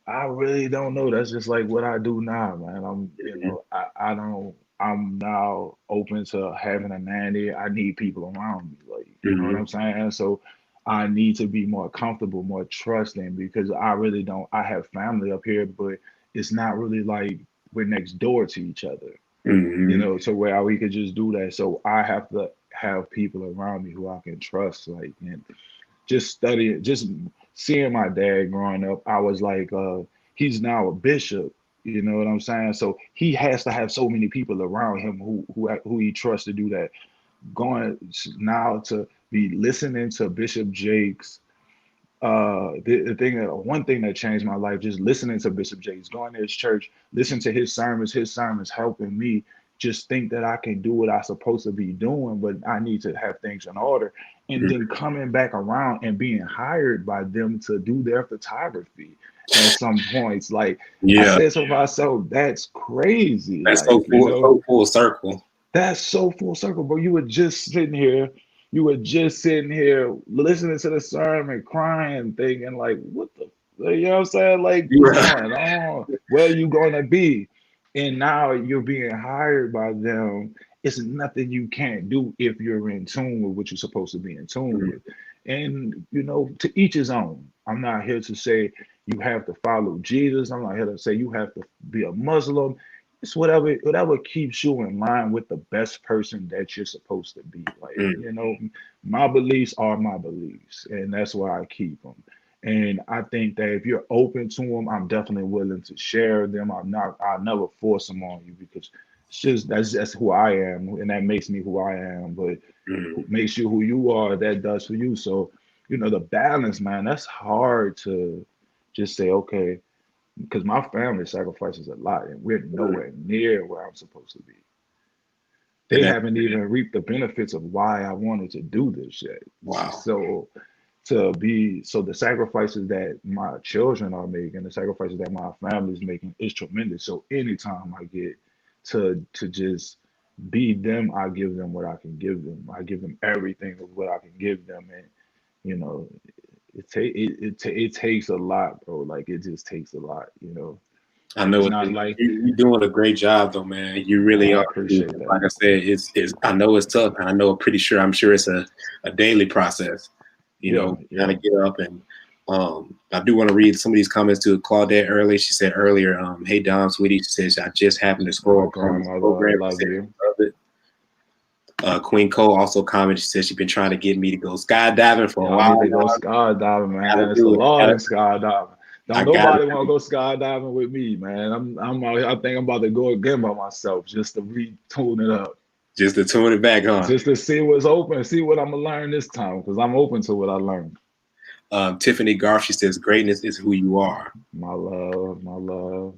I really don't know. That's just like what I do now, man. You Mhm. know, I don't, I'm now open to having a nanny. I need people around me, like, you know what Mhm. I'm saying? So I need to be more comfortable, more trusting because I really don't, I have family up here, but it's not really like we're next door to each other, you Mhm. know, to where we could just do that. So I have to have people around me who I can trust, like, and just studying, just seeing my dad growing up, I was like, he's now a bishop. You know what I'm saying? So he has to have so many people around him who he trusts to do that. Going now to be listening to Bishop Jakes, the thing that one thing that changed my life, just listening to Bishop Jakes, going to his church, listening to his sermons helping me just think that I can do what I'm supposed to be doing, but I need to have things in order. And Mhm. then coming back around and being hired by them to do their photography at some points, like I Yeah, said to myself, that's crazy. that's Like, you know, so full circle. that's so full circle, bro. You were just sitting here, you were just sitting here listening to the sermon, crying, thinking like, what the, you know what I'm saying? Like, what's Yeah. going on? Where are you gonna be? And now you're being hired by them. It's nothing you can't do if you're in tune with what you're supposed to be in tune with. And you know, to each his own. I'm not here to say you have to follow Jesus. I'm not here to say you have to be a Muslim. It's whatever keeps you in line with the best person that you're supposed to be. Like, Mhm. you know, my beliefs are my beliefs, and that's why I keep them. And I think that if you're open to them, I'm definitely willing to share them. I'll never force them on you because it's just that's who I am, and that makes me who I am. But who Mhm. makes you who you are, that does for you. So, you know, the balance, man, that's hard to just say, okay, because my family sacrifices a lot and we're Mhm. nowhere near where I'm supposed to be. And They that, haven't even reaped the benefits of why I wanted to do this yet. wow. So the sacrifices that my children are making, the sacrifices that my family is making is tremendous. So anytime I get to just be them, I give them what I can give them. I give them everything of what I can give them, and you know, it takes a lot, bro. Like it just takes a lot, you know. I know It's not like you're doing a great job though, man. You really I are. appreciate that. Like I said, it's I know it's tough, and I know I'm sure it's a daily process. You Yeah, know, kind yeah. of get up and I do want to read some of these comments to Claudette early. She said earlier, hey Dom, sweetie, she says I just happened to scroll My across this grandmother, I program. She love said she you. loved it. Queen Cole also commented. She said she's been trying to get me to go skydiving for a Y'all need while to go now. skydiving, I gotta man. It's the do it. law in skydiving. I Don't gotta nobody want to go skydiving with me, man. I'm out here, I think I'm about to go again by myself just to retune it up. just to tune it back on. Just to see what's open, see what I'm gonna learn this time, because I'm open to what I learned. Tiffany Garf, she says greatness is who you are. My love, my love.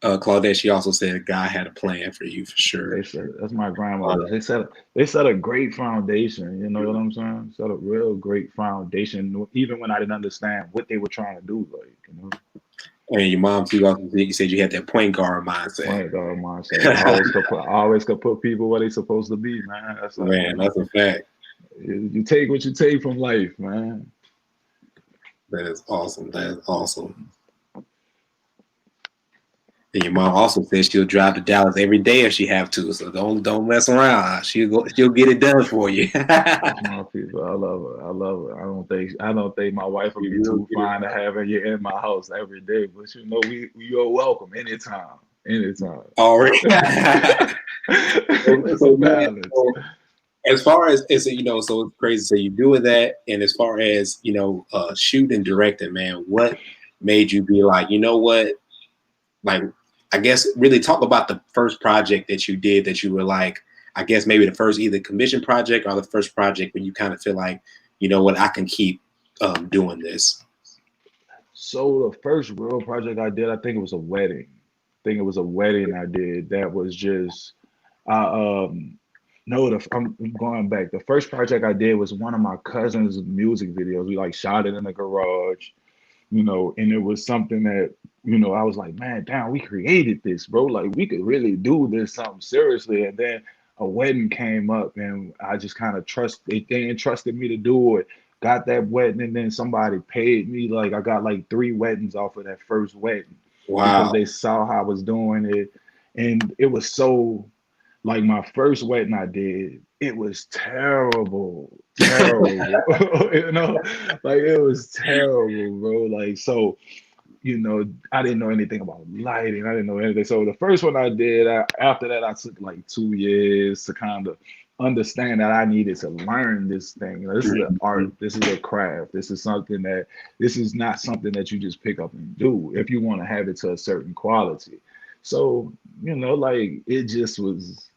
Claudette, she also said God had a plan for you for They sure. said that's my Uh, grandmother. They set a great foundation. You know what I'm saying? Set a real great foundation. Even when I didn't understand what they were trying to do, like you know, and your mom too. Also, you said you had that point guard mindset. point guard mindset. I always could put people where they supposed to be, man. That's like you Man, know, that's a fact. you take what you take from life, man. That is awesome. That is awesome. And your mom also said she'll drive to Dallas every day if she have to. So don't mess around. She'll get it done for you. That's my people. I love her. I love her. I don't think my wife would She be will too get it fine to having you in my house every day. But you know, you're welcome anytime. Anytime. already. It's a So man, balance. so as far as so it's crazy. So you doing that, and as far as shooting and directing, man, what made you be like, you know what? Like, I guess really talk about the first project that you did that you were like, I guess maybe the first either commission project or the first project when you kind of feel like, you know what, I can keep doing this. So the first real project I did, I think it was a wedding. I think it was a wedding I did that was just I no, I'm going back. The first project I did was one of my cousin's music videos. We like shot it in the garage, and it was something that, I was like, man, damn, we created this, bro. Like we could really do this something seriously. And then a wedding came up and I just kind of they entrusted me to do it. Got that wedding and then somebody paid me. Like I got like 3 weddings off of that first wedding because Wow. they saw how I was doing it. And it was so like my first wedding I did, it was terrible, terrible. Like it was terrible, bro. Like so, I didn't know anything about lighting. I didn't know anything. So the first one I did, after that, I took like 2 years to kind of understand that I needed to learn this thing. This is an art. This is a craft. This is not something that you just pick up and do if you want to have it to a certain quality. So, like it just was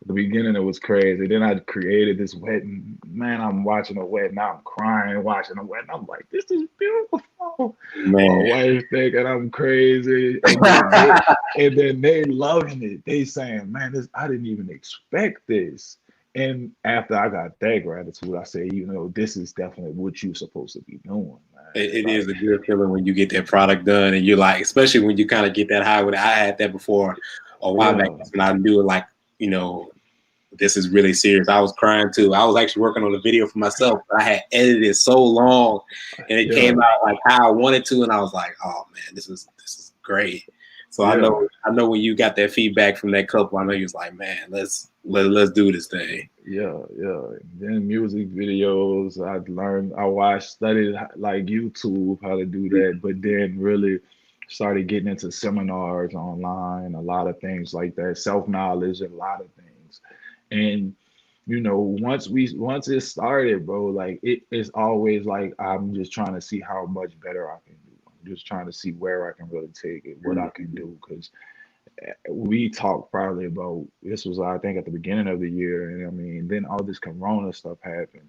the beginning. It was crazy. Then I created this wedding. Man, I'm watching a wedding. Now I'm crying watching a wedding. I'm like, this is beautiful. My Man. wife thinking I'm crazy, and then they loving it. They saying, man, I didn't even expect this. And after I got that gratitude, I say, this is definitely what you're supposed to be doing, man. It is Like, a good feeling when you get that product done and you're like, especially when you kind of get that high with it. I had that before a while back yeah, when I knew like, this is really serious. I was crying too. I was actually working on a video for myself, but I had edited it so long and it yeah, came out like how I wanted to. And I was like, oh man, this is great. So yeah. I know when you got that feedback from that couple, I know you was like, man, let's do this thing. Yeah, yeah. Then music videos, I watched, studied like YouTube how to do that, but then really started getting into seminars online, a lot of things like that, self-knowledge, a lot of things. And once it started, bro, like it's always like I'm just trying to see how much better I can do. I'm just trying to see where I can really take it, what I can do, because we talked probably about this was I think at the beginning of the year, and I mean then all this Corona stuff happened,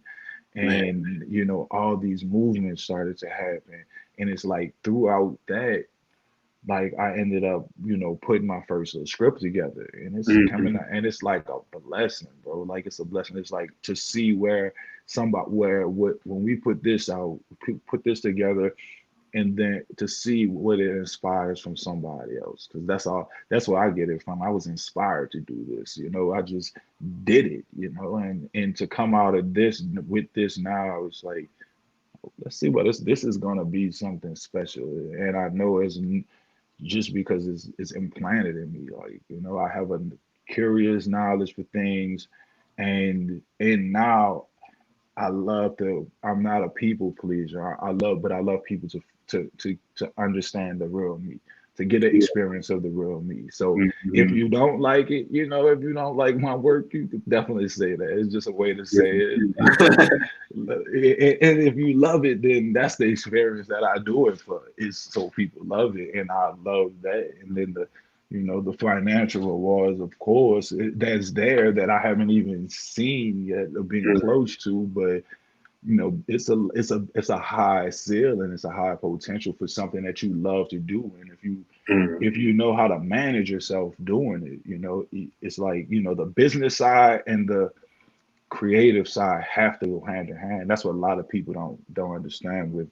Man, and all these movements started to happen, and it's like throughout that, like I ended up putting my first little script together, and it's coming mhm. out, and it's like a blessing, bro. Like it's a blessing. It's like to see where somebody where what when we put this out, put this together, and then to see what it inspires from somebody else, because that's where I get it from. I was inspired to do this, I just did it, and to come out of this with this now, it's like, let's see what this is gonna be something special. And I know just because it's implanted in me, like, I have a curious knowledge for things, and now I'm not a people pleaser. But I love people to understand the real me, to get an Yeah. experience of the real me. So if Mhm. you don't like it, if you don't like my work, you could definitely say that. It's just a way to say it, and if you love it, then that's the experience that I do it for. Is so people love it, and I love that. And then the financial rewards, of course, that's there that I haven't even seen yet or been close to, but it's a high ceiling, it's a high potential for something that you love to do. And Mhm. if you know how to manage yourself doing it, it's like, the business side and the creative side have to go hand in hand. That's what a lot of people don't understand And with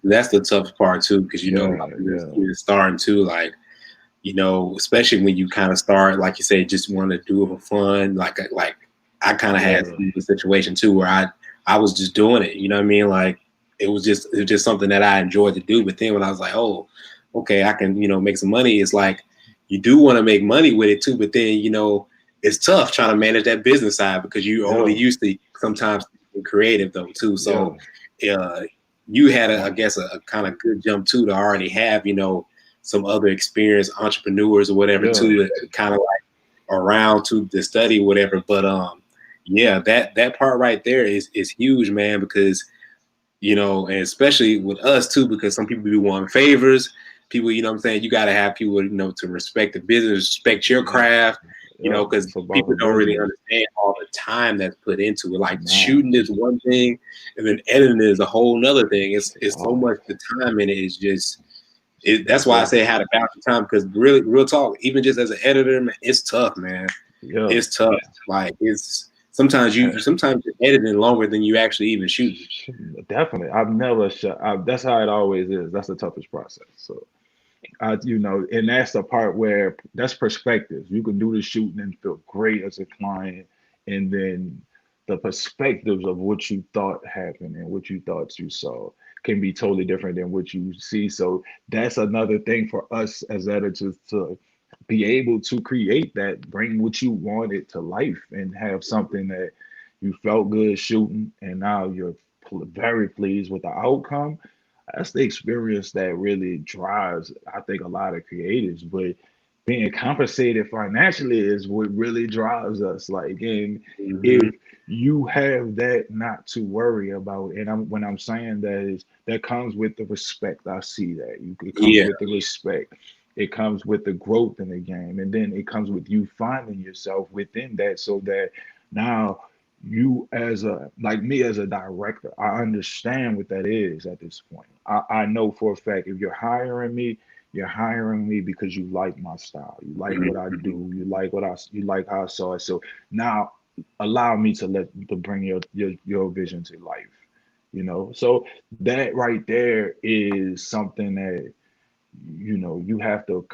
that's the toughest part too, because yeah, yeah, you're starting to like, especially when you kind of start, like you say, just want to do it for fun. Like I kind of had yeah, a situation too where I was just doing it. You know what I mean? Like it was just something that I enjoyed to do. But then when I was like, oh, okay, I can make some money. It's like you do want to make money with it too, but then it's tough trying to manage that business side because you only yeah, used to sometimes being creative though too. So yeah, uh, you had I guess a kind of good jump too to already have some other experienced entrepreneurs or whatever yeah, too to kind of like around to study whatever. But yeah, that part right there is huge, man, because and especially with us too, because some people be wanting favors. People, what I'm saying, you gotta have people, to respect the business, respect your yeah, craft, You know, because It's about people the don't really vision. understand all the time that's put into it. Like Nah. shooting is one thing, and then editing is a whole nother thing. It's so Oh, much the time in it is just. That's that's why I it. say how to balance your time, because really, real talk, even just as an editor, man, it's tough, man. Yeah. It's tough. Like it's sometimes you're editing longer than you actually even shooting. Definitely. I've never shot. That's how it always is. That's the toughest process. So, and that's the part where that's perspective. You can do the shooting and feel great as a client, and then the perspectives of what you thought happened and what you thought you saw can be totally different than what you see. So that's another thing for us as editors to be able to create that, bring what you wanted to life, and have something that you felt good shooting, and now you're very pleased with the outcome. That's the experience that really drives, I think, a lot of creatives. But being compensated financially is what really drives us. Like, and Mm-hmm. if you have that not to worry about, and when I'm saying that is that comes with the respect. I see that it comes Yeah. with the respect. It comes with the growth in the game, and then it comes with you finding yourself within that, so that now you as a like me as a director, I understand what that is at this point. I know for a fact if you're hiring me because you like my style, you like what I Mm-hmm. do, you like how I saw it. So now allow me to bring your vision to life. So that right there is something that you have to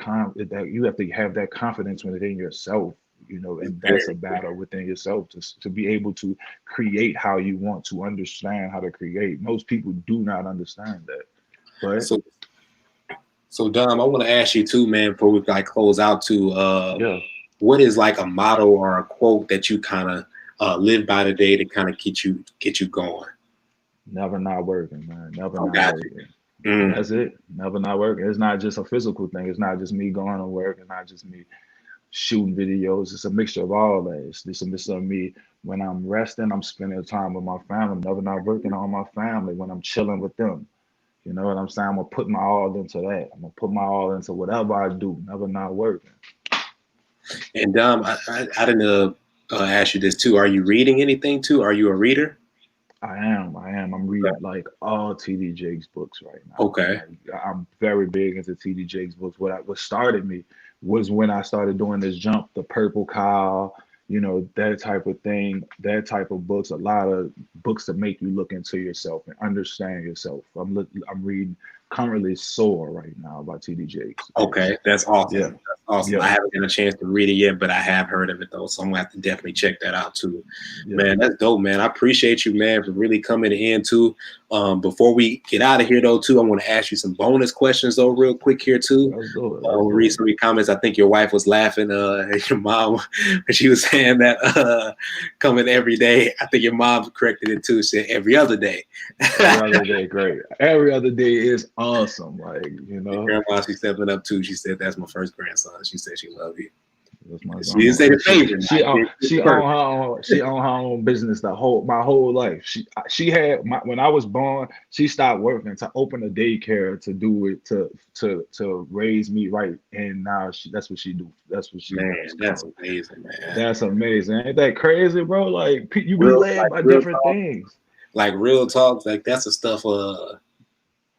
have that confidence within yourself, and that's a battle within yourself to be able to create how you want to understand how to create. Most people do not understand that, but So, so Dom, I want to ask you too, man, before we like close out to yeah, what is like a motto or a quote that you kind of live by today to kind of get you going? never not working, man. Never I not got you. working. Mm. That's it. Never not working. It's not just a physical thing. It's not just me going to work. It's not just me shooting videos. It's a mixture of all that. It's a mixture of me when I'm resting, I'm spending time with my family. Never not working on my family when I'm chilling with them. You know what I'm saying? I'm gonna put my all into that. I'm gonna put my all into whatever I do. Never not working. And Dom, I didn't ask you this too. Are you reading anything too? Are you a reader? I am. I am. I'm reading like all TD Jakes books right now. Okay. Like I'm very big into TD Jakes books. What started me was when I started doing this jump, the Purple Cow, that type of thing, that type of books. A lot of books that make you look into yourself and understand yourself. I'm reading currently Soar right now by TD Jakes. Okay, that's awesome. Yeah, That's awesome. I yeah, haven't had a chance to read it yet, but I have heard of it though, so I'm gonna have to definitely check that out too. yeah. Man, that's dope, man. I appreciate you, man, for really coming in too. Before we get out of here though, too, I want to ask you some bonus questions though, real quick here too. Let's do it. Let's We'll do read it. some of your comments. I think your wife was laughing at your mom when she was saying that coming every day. I think your mom corrected it too, said every other day. Every other day, great. Every other day is awesome. Like, Your grandma, she's stepping up too. She said that's my first grandson. She said she loved you. that's my She didn't say grandma. the She favorite. she own It's she first. own her own she own her own business my whole life. She had when I was born, she stopped working to open a daycare to do it to raise me right. And now that's what she do. That's what she Man, does that's currently. amazing, man. That's amazing. Ain't that crazy, bro? Like you be Real led like by real different talk, things. like real talk, like that's the stuff.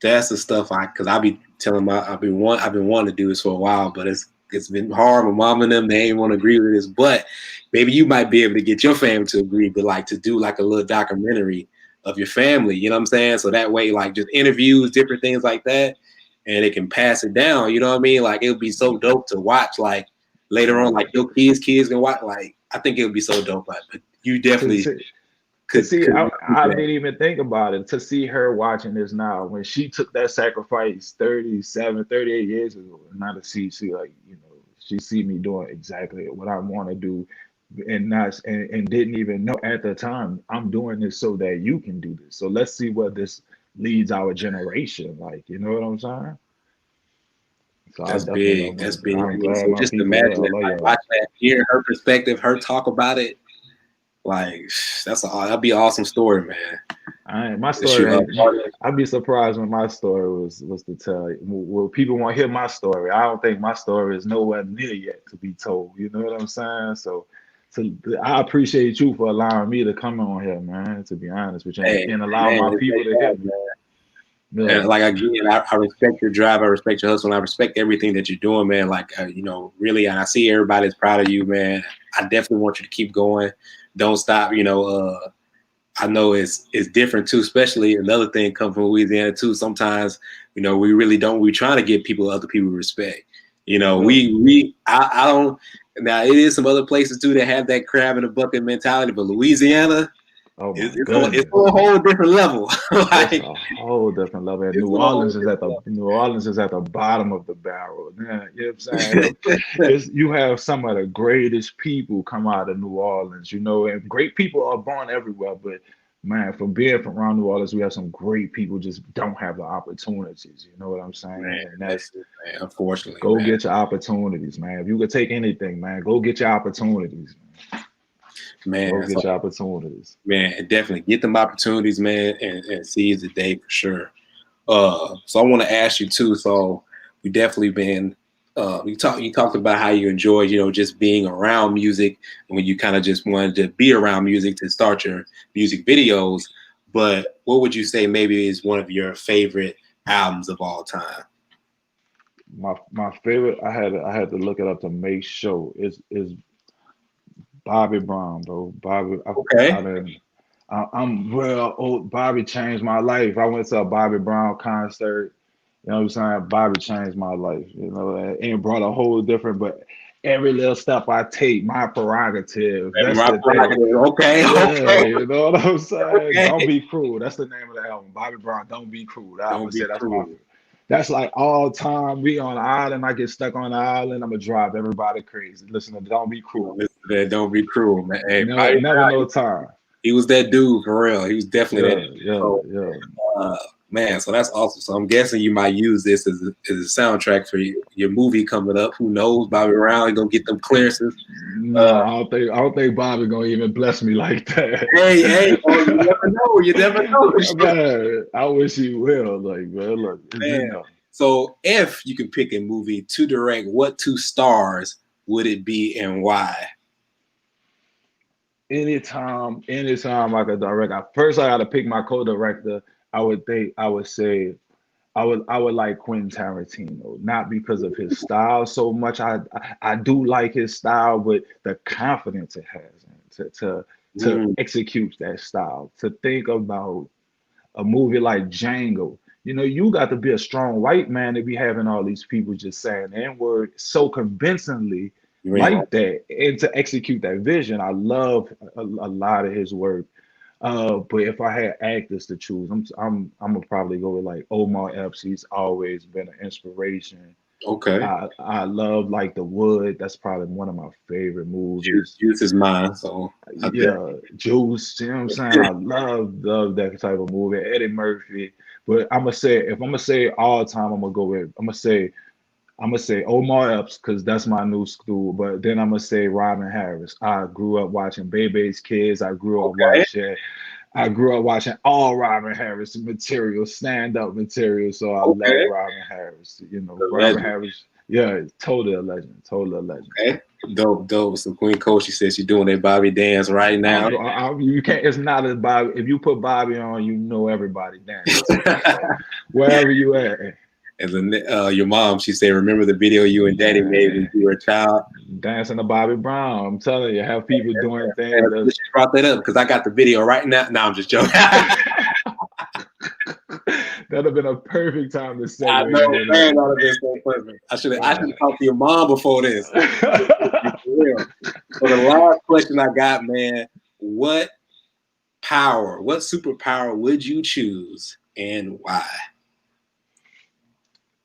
That's the stuff because I be telling I've been wanting to do this for a while, but it's been hard. My mom and them, they ain't want to agree with this, but maybe you might be able to get your family to agree, but like to do like a little documentary of your family, you know what I'm saying? So that way, like just interviews, different things like that, and it can pass it down, you know what I mean? Like it would be so dope to watch, like later on, like your kids can watch, like I think it would be so dope, but you To definitely see, to could see do I that. didn't even think about it. To see her watching this now, when she took that sacrifice 38 years ago, and now to see like, she see me doing exactly what I want to do, and not and didn't even know at the time I'm doing this so that you can do this. So let's see where this leads our generation. Like, you know what I'm saying? So I That's definitely big. don't That's want big. I'm I mean, glad so my just people. I imagine it, love like y'all. watch that, hear her perspective, her talk about it. Like that'd be an awesome story, man. My To shoot story up. ain't. I'd be surprised when my story was to tell. Well, people want to hear my story. I don't think my story is nowhere near yet to be told. You know what I'm saying? So I appreciate you for allowing me to come on here, man. To be honest with you, Hey, and allow man, my it's people great to to hear have, me. man. Yeah, And like again, I respect your drive. I respect your hustle. And I respect everything that you're doing, man. Like really, and I see everybody's proud of you, man. I definitely want you to keep going. Don't stop. I know it's different too. Especially another thing come from Louisiana too. Sometimes we really don't. We trying to give other people respect. yeah. I don't. Now it is some other places too that have that crab in the bucket mentality, but Louisiana. Oh my It's goodness. on a whole different level. It's Like a whole different level. And it's on a whole different New Orleans is at the bottom of the barrel. Yeah, you know what I'm saying? level. You have some of the greatest people come out of New Orleans, and great people are born everywhere, but man, from being from around New Orleans, we have some great people just don't have the opportunities. You know what I'm Man, saying? And that's that's it, man. Unfortunately, go man. get your opportunities, man. If you could take anything, man, go get your opportunities. Go Man, get so your opportunities. man, definitely get them opportunities, man, and seize the day for sure. So I want to ask you too. So we definitely been. You talked about how you enjoyed, just being around music, and when you kind of just wanted to be around music to start your music videos. But what would you say maybe is one of your favorite albums of all time? My favorite, I had to look it up to make sure is Bobby Brown, bro. Bobby, I Okay. didn't. I'm well. Oh, Bobby changed my life. I went to a Bobby Brown concert. You know what I'm saying? Bobby changed my life. And brought a whole different. But every little step I take, my prerogative. That's My the thing. prerogative. Okay. Yeah, Okay. you know what I'm saying? Don't Okay. be cruel. That's the name of the album. Bobby Brown, Don't Be Cruel. I'm Don't gonna be say that's my. cruel. That's like all time. We on the island. I get stuck on the island. I'm gonna drive everybody crazy. Listen to Don't Be Cruel. Listen to that. Don't be cruel, man. Hey, Never, Bobby never Brown, no time. he was that dude for real. He was definitely that Yeah, dude. yeah, So, yeah. uh, man, so that's awesome. So I'm guessing you might use this as a soundtrack for your movie coming up. Who knows? Bobby Brown gonna get them clearances. No, Uh, I don't think Bobby gonna even bless me like that. hey, oh, you never know. You never know. Man, I wish he will. Like, man, look, Man. So if you could pick a movie to direct, what two stars would it be and why? anytime I could direct. First I gotta pick my co-director. I would like Quentin Tarantino, not because of his style so much. I do like his style, but the confidence it has to Mm, execute that style. To think about a movie like Django, you got to be a strong white man to be having all these people just saying the N-word so convincingly you ain't wrong. like that, and to execute that vision. I love a lot of his work. But if I had actors to choose, I'm gonna probably go with like Omar Epps. He's always been an inspiration. Okay. I love like The Wood. That's probably one of my favorite movies. Juice is mine. So I Yeah, Juice. You know what I'm saying? I love that type of movie. Eddie Murphy. But if I'm gonna say all time, I'm gonna say Omar Epps because that's my new school. But then I'm gonna say Robin Harris. I grew up watching Bebe's Kids. okay. I grew up watching all Robin Harris material, stand up material. So I love Okay. Robin Harris. The Robin legend. Harris. Yeah, totally a legend. Totally a legend. Okay. Dope. So Queen Coach, she says she's doing that Bobby dance right now. You can't. It's not a Bobby. If you put Bobby on, everybody dancing. Wherever you at, And then your mom, she said, remember the video you and Daddy made when man, you were a child? dancing to Bobby Brown. I'm telling you, have people doing And things she brought that up because I got the video right now. No, I'm just joking. I that'd have been a perfect time to know, segue into man, that. that would have been so perfect. I should Man. have talked to your mom before this. For real. So the last question I got, man, what superpower would you choose and why?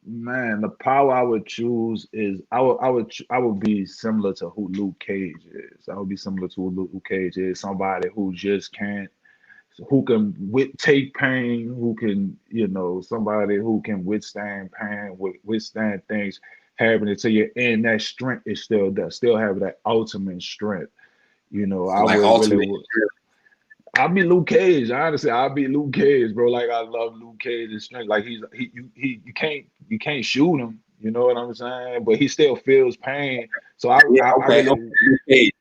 Man, the power I would choose is I would be similar to who Luke Cage is. I would be similar to who Luke Cage is. Somebody who just can't, who can take pain, who can, somebody who can withstand pain, withstand things happening to you, and that strength is still there, still have that ultimate strength. You know, So I like would ultimate. really. I'll be Luke Cage. Honestly, I'll be Luke Cage, bro. Like I love Luke Cage's strength. Like you can't shoot him. You know what I'm saying? But he still feels pain. So Yeah, I okay. really Okay.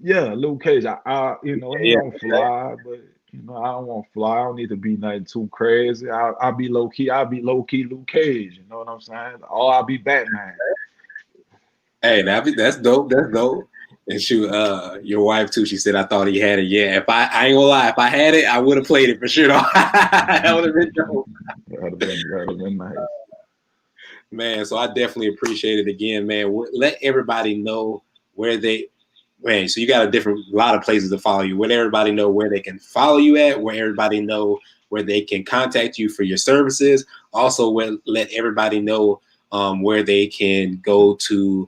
yeah, Luke Cage. I you know he Yeah, don't fly, but you know I don't want to fly. I don't need to be nothing too crazy. I'll be low key. I'll be low key Luke Cage. You know what I'm saying? Or I'll be Batman. hey, that's dope. That's dope. And shoot, your wife too. She said I thought he had it. Yeah, if I ain't gonna lie, if I had it, I would have played it for sure. That would have been dope, That'd have been nice. man. So I definitely appreciate it again, man. Let everybody know where they. Man, so you got a lot of places to follow you. Let everybody know where they can follow you at. Where everybody know where they can contact you for your services. Also, let everybody know where they can go to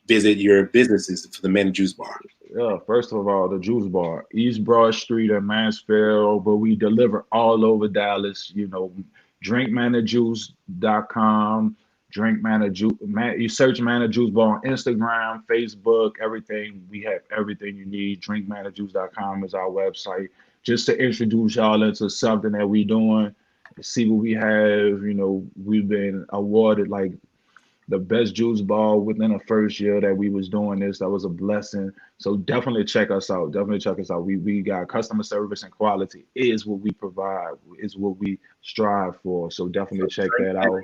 visit your businesses for the Men and Juice Bar. Yeah, first of all, the Juice Bar, East Broad Street in Mansfield, but we deliver all over Dallas. You know, drinkmanajuice.com, drink mana juice. You search Mana Juice Bar on Instagram, Facebook, everything. We have everything you need. Drinkmanajuice.com is our website. Just to introduce y'all into something that we doing, see what we have. You know, we've been awarded like the best juice bar within the first year that we was doing this. That was a blessing. So definitely check us out. Definitely check us out. We got customer service and quality is what we provide, is what we strive for. So definitely check that out.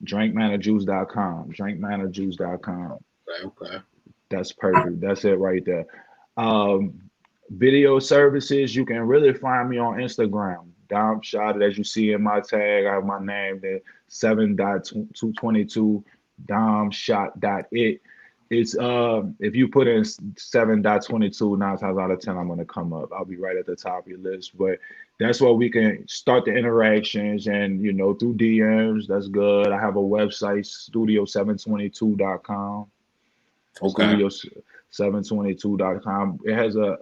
Drinkmanajuice.com. Drinkmanajuice.com. Drinkmanajuice.com. Okay. That's perfect. That's it right there. Um, Video services, you can really find me on Instagram. Dom Shot, as you see in my tag, I have my name there, 7.222 domshot.it. It's if you put in 7.22, 9 times out of 10, I'm gonna come up. I'll be right at the top of your list. But that's where we can start the interactions and you know through DMs, that's good. I have a website, studio722.com. Okay. Studio722.com. It has a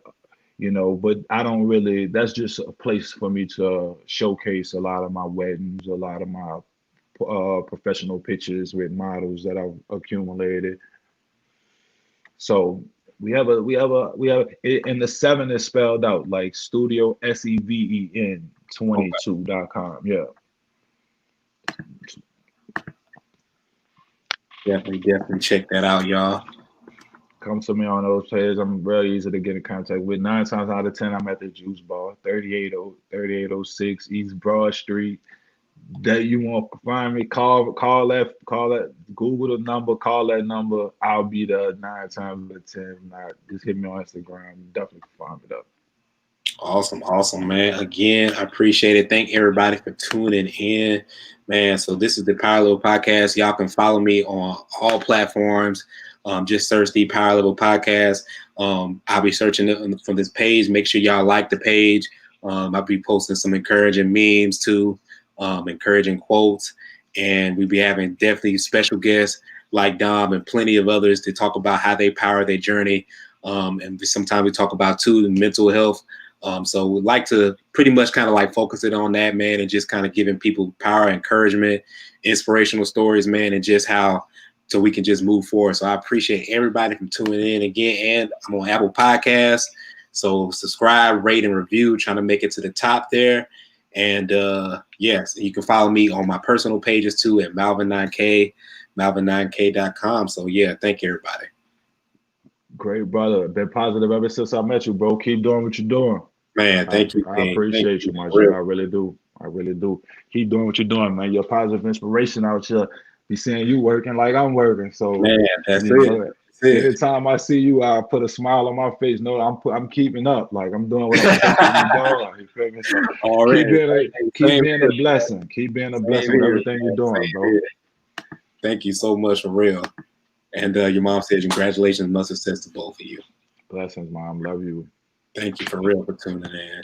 you know, but I don't really, that's just a place for me to showcase a lot of my weddings, a lot of my professional pictures with models that I've accumulated. So and the seven is spelled out like Studio SEVEN Okay. 22.com. Yeah. Definitely check that out, y'all. Come to me on those pages. I'm really easy to get in contact with. 9 times out of 10, I'm at the Juice Bar, 3806 East Broad Street. That you want to find me, call that, Google the number, call that number. I'll be there 9 times out of 10. Not just hit me on Instagram. Definitely can find me there. Awesome, man. Again, I appreciate it. Thank everybody for tuning in, man. So this is the Power Level Podcast. Y'all can follow me on all platforms. Just search the Power Level Podcast. I'll be searching it from this page. Make sure y'all like the page. I'll be posting some encouraging memes too, encouraging quotes, and we'll be having definitely special guests like Dom and plenty of others to talk about how they power their journey. And sometimes we talk about too the mental health. So we'd like to pretty much kind of like focus it on that, man, and just kind of giving people power, encouragement, inspirational stories, man, and just how so we can just move forward. So I appreciate everybody from tuning in again. And I'm on Apple Podcasts. So subscribe, rate, and review, trying to make it to the top there. And yes, you can follow me on my personal pages too at Malvin9K, Malvin9K.com. So yeah, thank you, everybody. Great, brother. Been positive ever since I met you, bro. Keep doing what you're doing. Man, thank you. I appreciate you, my G. I really do. I really do. Keep doing what you're doing, man. You're a positive inspiration out here. Be seeing you working like I'm working. So, man, that's you it. know, anytime I see you, I put a smile on my face. No, I'm keeping up. Like I'm doing what I'm supposed to be doing. You feel me? So keep being a blessing. Keep being a blessing with everything you're doing, bro. Here. Thank you so much for real. And your mom says congratulations, much success to both of you. Blessings, mom. Love you. Thank you for real for tuning in.